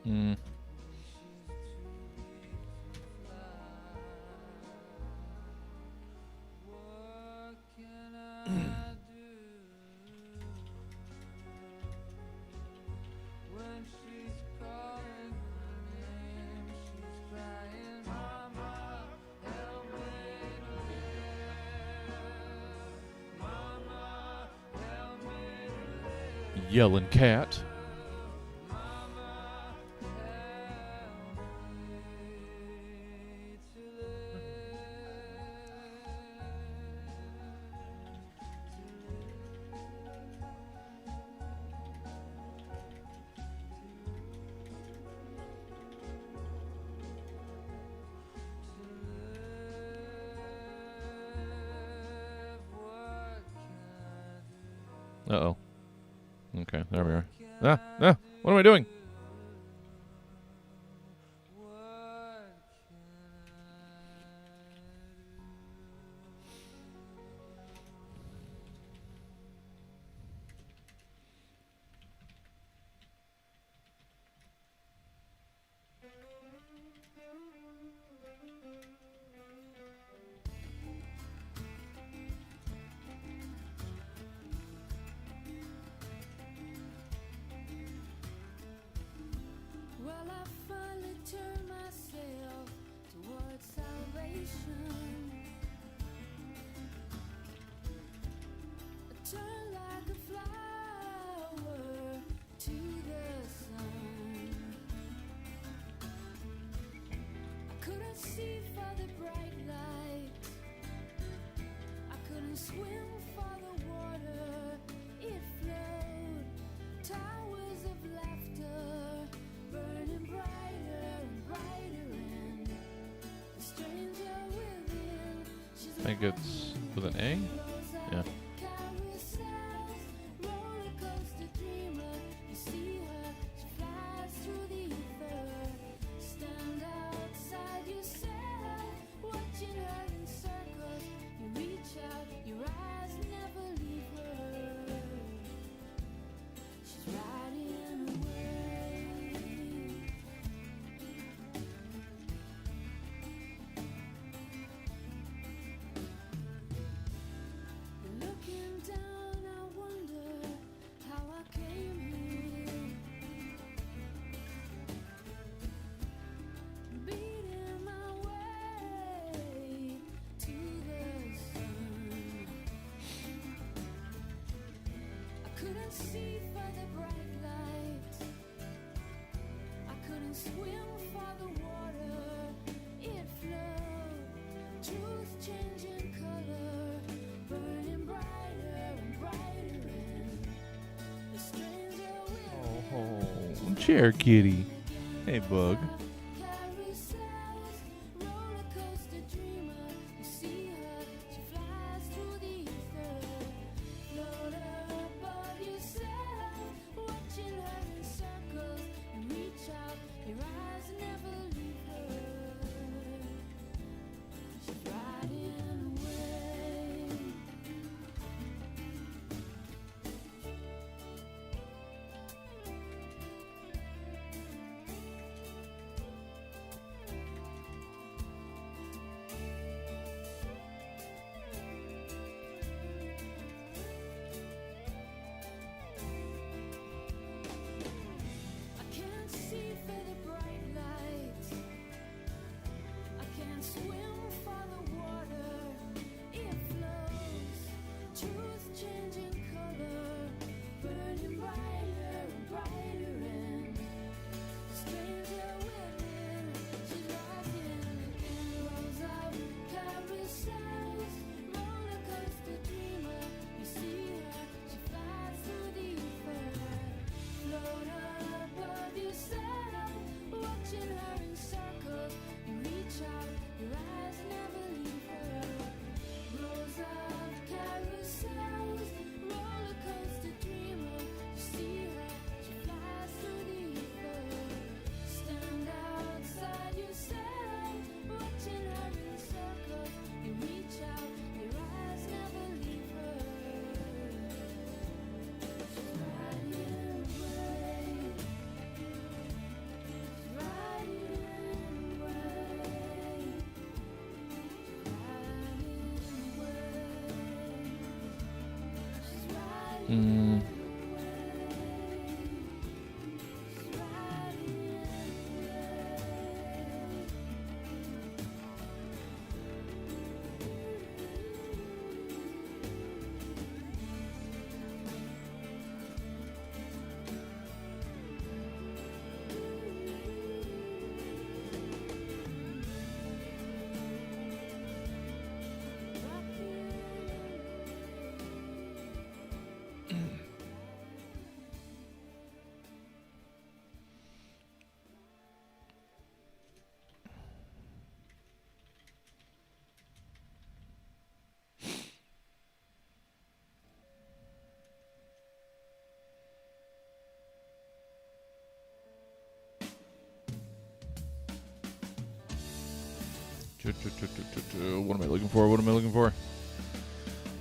mm. Yelling cat. Uh-oh. Okay, there we are. What am I doing? Well, I finally turned myself towards salvation. I turned like a flower to the sun. I couldn't see for the bright light. I couldn't swim for the water. It flowed. Towers of laughter burning brighter and brighter, and the stranger within. She's I think it's with an A? Yeah. carousels, roller coaster dreamer. You see her, she flies through the ether. Stand outside yourself, watching her in circles. You reach out, your eyes never leave her. She's riding away. Looking down, I wonder how I came here. Beating my way to the sun. I couldn't see for the bright light. I couldn't swim for the water. It flowed. Truth changing color, burning brighter and brighter, and the stranger will Oh, chair kitty. Hey, bug. carousels, roller coaster dreamer. You see her, she flies through the ether. Float above yourself, watching her in circles. You reach out, your eyes never leave her. She's riding away. Mm. What am I looking for? What am I looking for?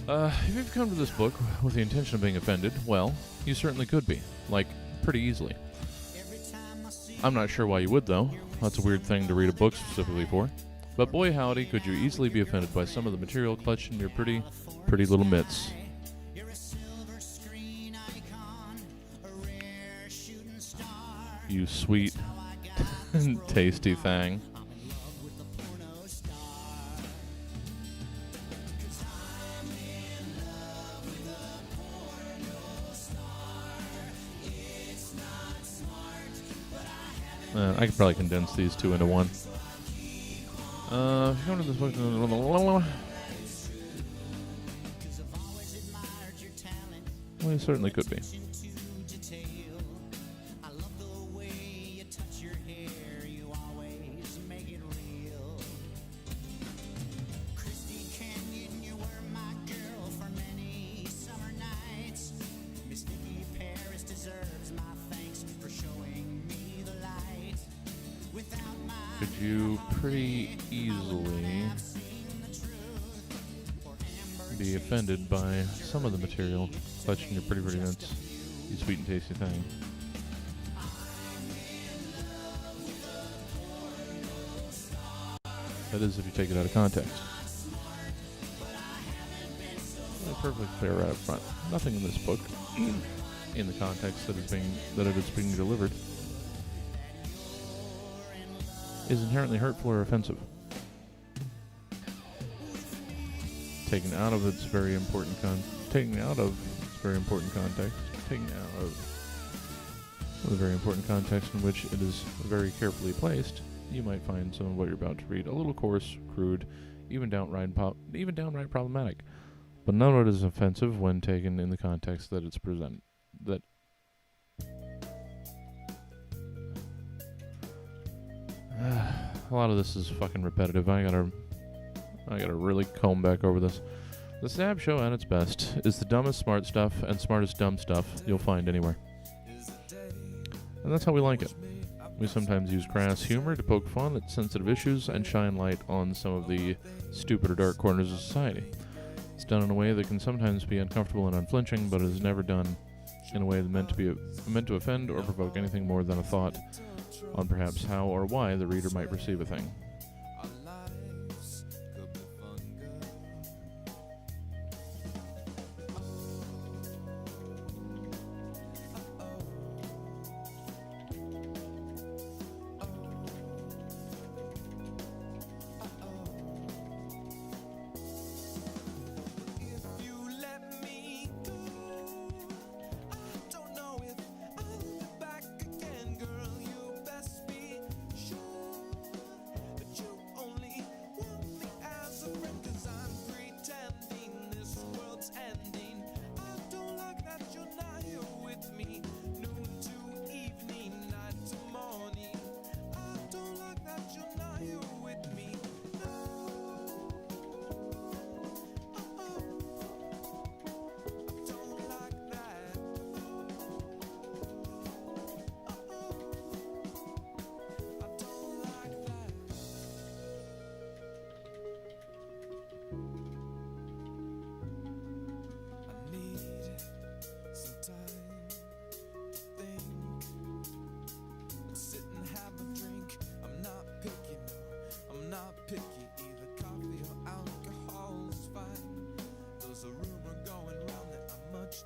If you've come to this book with the intention of being offended, well, you certainly could be. Like, pretty easily. I'm not sure why you would, though. That's a weird thing to read a book specifically for. But boy howdy, could you easily be offended by some of the material clutched in your pretty little mitts. You sweet, tasty thing. I could probably condense these two into one. If you come to this book, well, you certainly could be. Could you pretty easily be offended by some of the material clutched in your pretty nuts, you sweet and tasty thing? That is if you take it out of context. Perfectly clear right up front. Nothing in this book, in the context that it is being delivered, is inherently hurtful or offensive. Taken out of its very important context, taken out of the very important context in which it is very carefully placed, you might find some of what you're about to read a little coarse, crude, even downright problematic. But none of it is offensive when taken in the context that it's presented. A lot of this is fucking repetitive. I gotta really comb back over this. The Stab Show at its best is the dumbest smart stuff and smartest dumb stuff you'll find anywhere. And that's how we like it. We sometimes use crass humor to poke fun at sensitive issues and shine light on some of the stupid or dark corners of society. It's done in a way that can sometimes be uncomfortable and unflinching, but is never done in a way meant to offend or provoke anything more than a thought on perhaps how or why the reader might perceive a thing.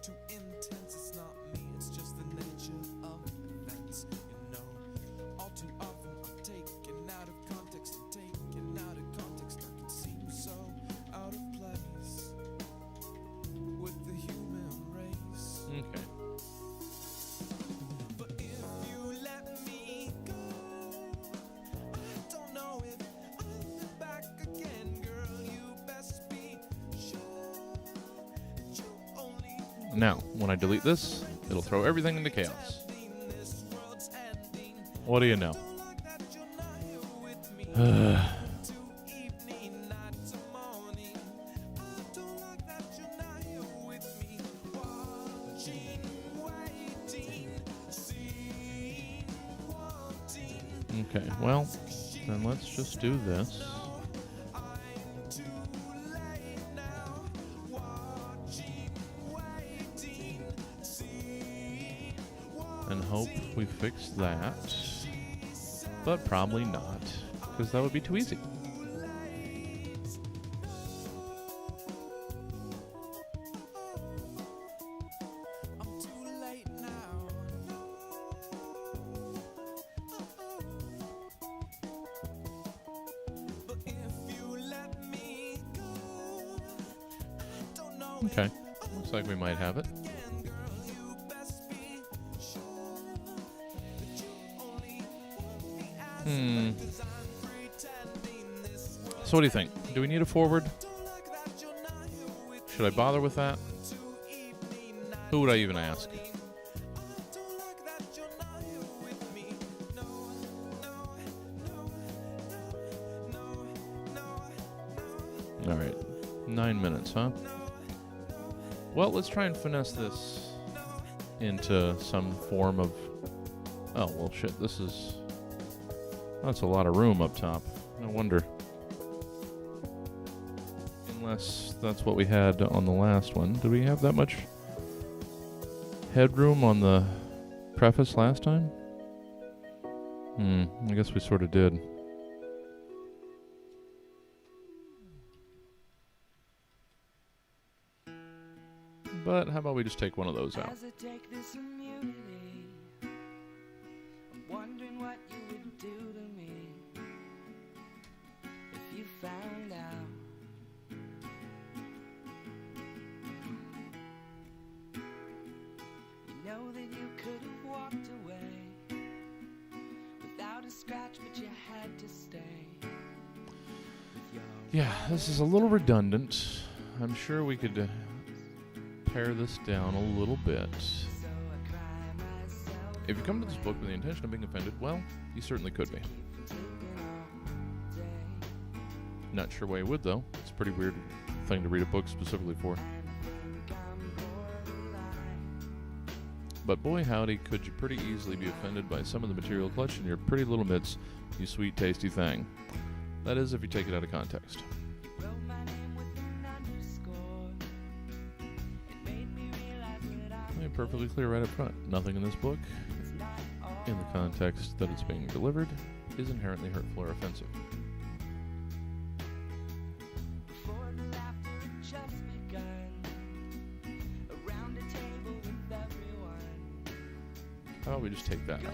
Too intense. Now, when I delete this, it'll throw everything into chaos. What do you know? Okay, well, then let's just do this. And hope we fix that. But probably not, because that would be too easy. I'm too late now. But if you let me go, I don't know Okay, looks like we might have it. again, girl. You best be sure that you only want me as much as I'm pretending this So what do you think? Do we need a forward? don't like that you're not here with Should I bother with that? to evening night. Who would I even ask? Don't like that you're not here with me. No, no, no, no, no, no. All right, 9 minutes, huh? Well, let's try and finesse this into some form of... Oh, well, shit, this is... That's a lot of room up top. No wonder. Unless that's what we had on the last one. Did we have that much headroom on the preface last time? I guess we sort of did. But how about we just take one of those out? As I take this immunity, I'm wondering what you would do to me if you found out. You know that you could have walked away without a scratch, but you had to stay. With your Yeah, this is a little redundant. I'm sure we could pare this down a little bit. so I cry myself If you come to this book with the intention of being offended, well, you certainly could be. taking all day. Not sure why you would, though. It's a pretty weird thing to read a book specifically for. But boy howdy, could you pretty easily be offended by some of the material clutched in your pretty little mitts, you sweet tasty thing. That is, if you take it out of context. Wrote my name with an underscore. It made me realize that I Made perfectly clear right up front. Nothing in this book, was not all in the context that it's being delivered, is inherently hurtful or offensive. before the laughter had just begun. Around a table with everyone. How about we just take that out?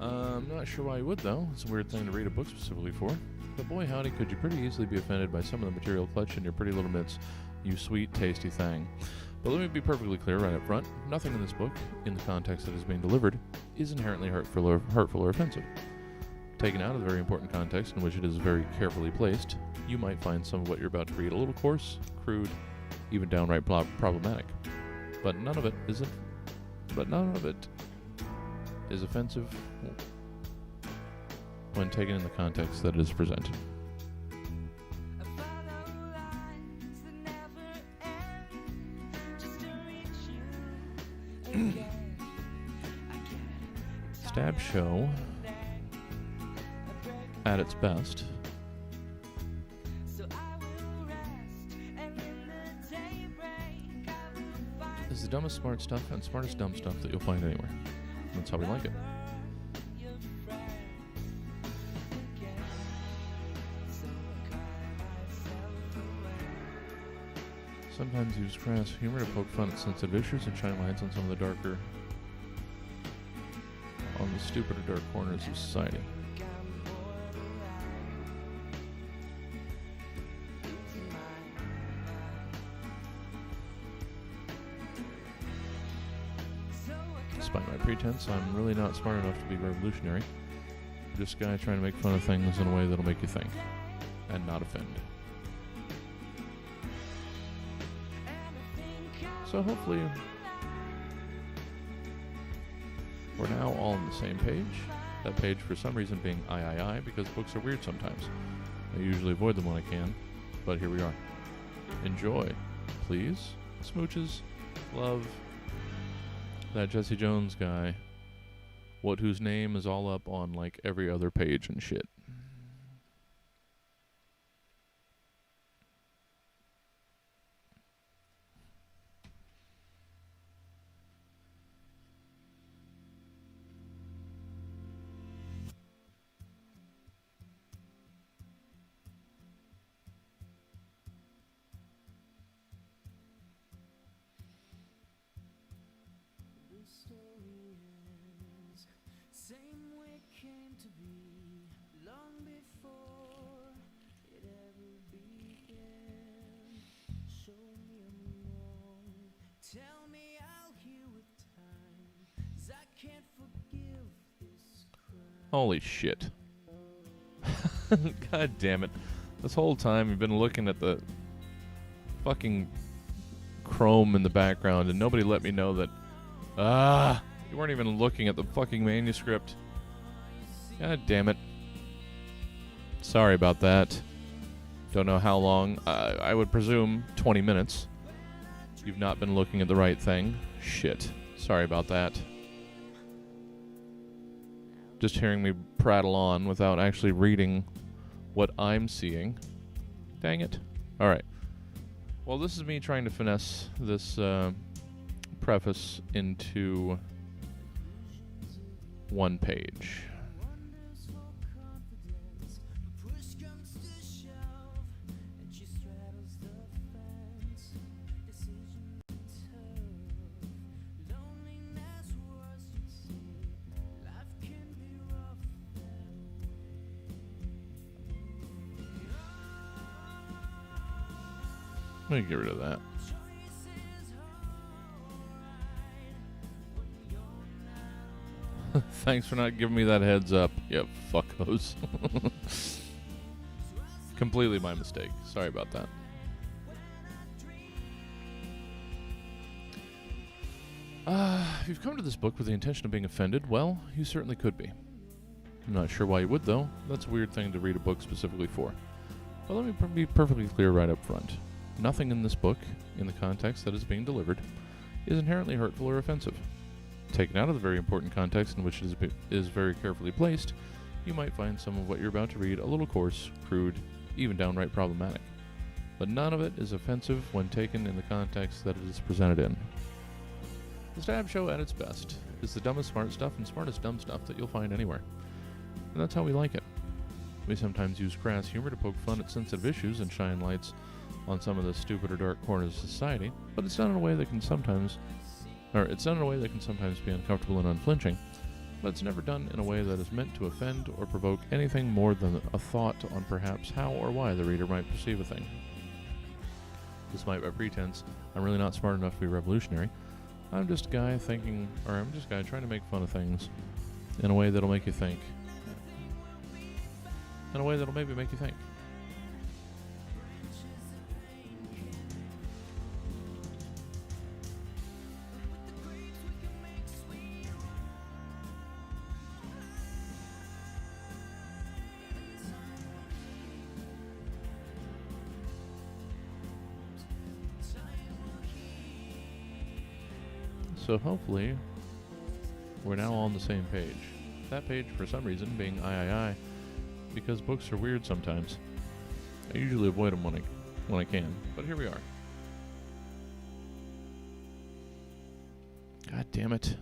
I'm not sure why you would, though. It's a weird thing to read a book specifically for. But boy howdy, could you pretty easily be offended by some of the material clutched in your pretty little mitts, you sweet tasty thing. But let me be perfectly clear right up front. Nothing in this book, in the context that is being delivered, is inherently hurtful or offensive. Taken out of the very important context in which it is very carefully placed, you might find some of what you're about to read a little coarse, crude, even downright problematic. But none of it is offensive when taken in the context that it is presented. I follow lines that never end, just to reach you again. I get Stab show at its best so I will rest, and in the daybreak I will find is the dumbest smart stuff and smartest dumb stuff that you'll find anywhere. That's how we like it. your friend again. So I cry myself away. Sometimes use crass humor to poke fun at sensitive issues and shine lights on some of the stupider dark corners of society. Despite my pretense, I'm really not smart enough to be revolutionary. I'm just a guy trying to make fun of things in a way that'll make you think and not offend. So hopefully we're now all on the same page. That page for some reason being I, because books are weird sometimes. I usually avoid them when I can, but here we are. Enjoy, please. Smooches, love, that Jesse Jones guy, whose name is all up on like every other page and shit. The story ends same way it came to be, long before it ever began. Show me I'm wrong, tell me I'll heal with time, 'cause I can't forgive this crime. Holy shit. God damn it. This whole time you've been looking at the fucking Chrome in the background and nobody let me know that you weren't even looking at the fucking manuscript. God damn it. Sorry about that. Don't know how long. I would presume 20 minutes. You've not been looking at the right thing. Shit. Sorry about that. Just hearing me prattle on without actually reading what I'm seeing. Dang it. Alright. Well, this is me trying to finesse this preface into one page. Wonders for confidence, when push comes to shove, and she straddles the fence. Decision tough, loneliness worse, you'd say. Life can be rough that Let me get rid of that. choices hard. Thanks for not giving me that heads up. Yep, fuckos. Completely my mistake. Sorry about that. If you've come to this book with the intention of being offended, well, you certainly could be. I'm not sure why you would, though. That's a weird thing to read a book specifically for. But let me be perfectly clear right up front. Nothing in this book, in the context that is being delivered, is inherently hurtful or offensive. Taken out of the very important context in which it is very carefully placed, you might find some of what you're about to read a little coarse, crude, even downright problematic. But none of it is offensive when taken in the context that it is presented in. The Stab Show at its best is the dumbest smart stuff and smartest dumb stuff that you'll find anywhere. And that's how we like it. We sometimes use crass humor to poke fun at sensitive issues and shine lights on some of the stupid or dark corners of society, but it's done in a way that can sometimes be uncomfortable and unflinching, but it's never done in a way that is meant to offend or provoke anything more than a thought on perhaps how or why the reader might perceive a thing. Despite my pretense, I'm really not smart enough to be revolutionary. I'm just a guy trying to make fun of things in a way that'll make you think. In a way that'll maybe make you think. So hopefully, we're now all on the same page. That page, for some reason, being I, because books are weird sometimes. I usually avoid them when I can, but here we are. God damn it.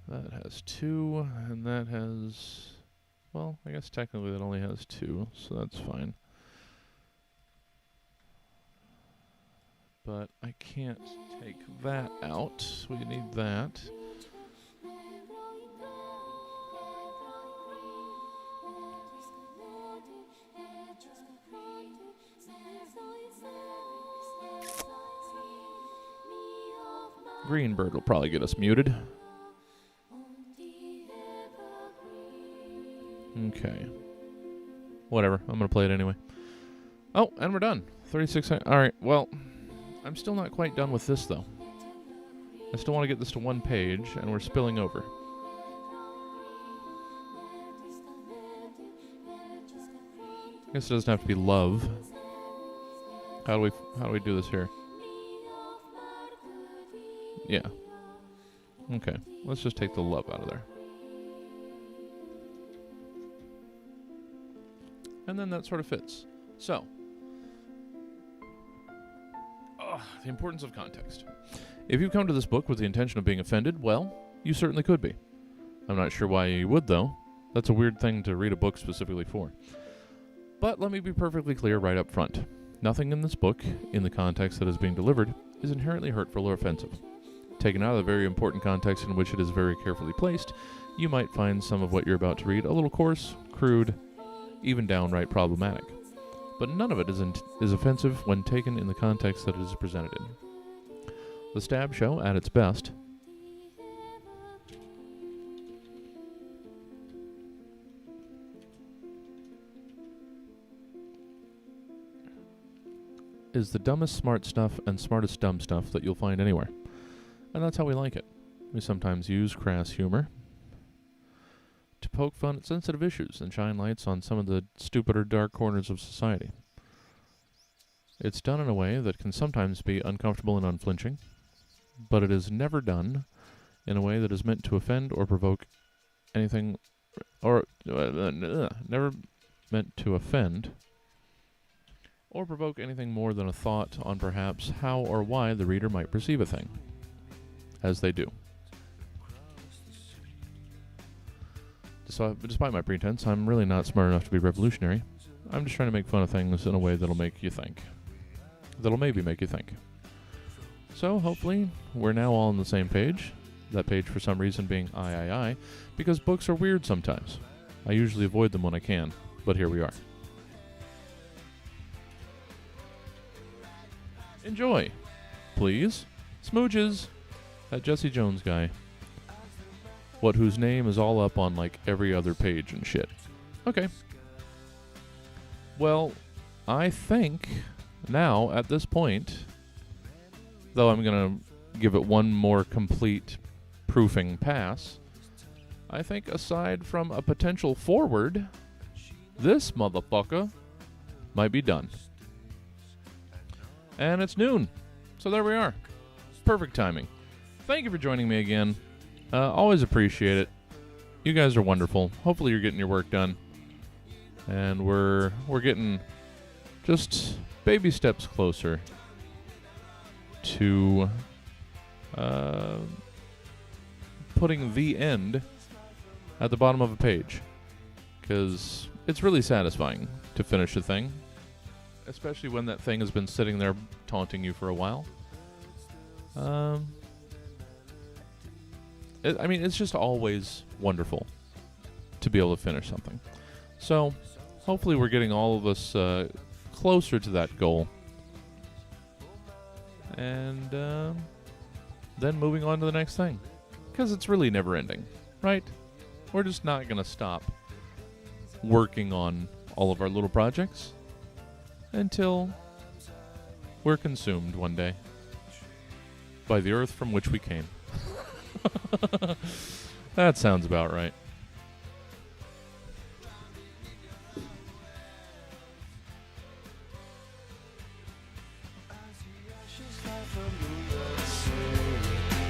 That has 2, and that has... Well, I guess technically that only has 2, so that's fine. But I can't take that out. We need that. Greenbird will probably get us muted. Okay. Whatever. I'm going to play it anyway. Oh, and we're done. 36 seconds. All right. Well, I'm still not quite done with this, though. I still want to get this to one page, and we're spilling over. I guess it doesn't have to be love. How do we do this here? Yeah. Okay. Let's just take the love out of there. And then that sort of fits. So, the importance of context. If you come to this book with the intention of being offended, well, you certainly could be. I'm not sure why you would, though. That's a weird thing to read a book specifically for. But let me be perfectly clear right up front. Nothing in this book, in the context that is being delivered, is inherently hurtful or offensive. Taken out of the very important context in which it is very carefully placed, you might find some of what you're about to read a little coarse, crude, even downright problematic. But none of it is offensive when taken in the context that it is presented in. The Stab Show, at its best, is the dumbest smart stuff and smartest dumb stuff that you'll find anywhere. And that's how we like it. We sometimes use crass humor to poke fun at sensitive issues and shine lights on some of the stupider dark corners of society. It's done in a way that can sometimes be uncomfortable and unflinching, but it is never done in a way that is meant to offend or provoke anything, or never meant to offend or provoke anything more than a thought on perhaps how or why the reader might perceive a thing, as they do. So, despite my pretense, I'm really not smart enough to be revolutionary. I'm just trying to make fun of things in a way that'll make you think. That'll maybe make you think. So, hopefully, we're now all on the same page. That page, for some reason, being I, because books are weird sometimes. I usually avoid them when I can, but here we are. Enjoy, please. Smooches. That Jesse Jones guy. Whose name is all up on like every other page and shit. Okay. Well, I think now at this point, though I'm gonna give it one more complete proofing pass, I think aside from a potential forward, this motherfucker might be done. And it's noon. So there we are. Perfect timing. Thank you for joining me again. Always appreciate it. You guys are wonderful. Hopefully you're getting your work done. And we're getting just baby steps closer to putting the end at the bottom of a page. Because it's really satisfying to finish a thing. Especially when that thing has been sitting there taunting you for a while. It's just always wonderful to be able to finish something. So, hopefully we're getting all of us closer to that goal. And then moving on to the next thing. Because it's really never ending, right? We're just not going to stop working on all of our little projects until we're consumed one day by the earth from which we came. That sounds about right.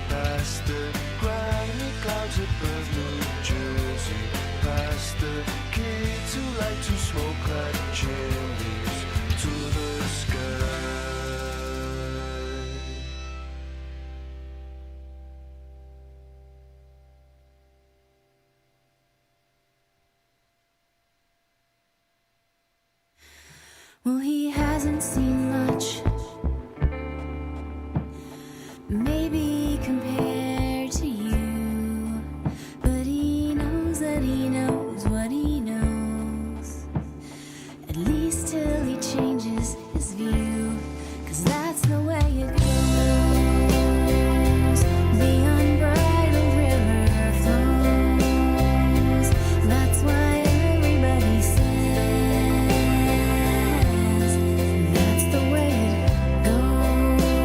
Past the granite clouds above New Jersey, past the kids who like to smoke like chimneys, to the sky. Well, he hasn't seen much, maybe compared to you, but he knows that he knows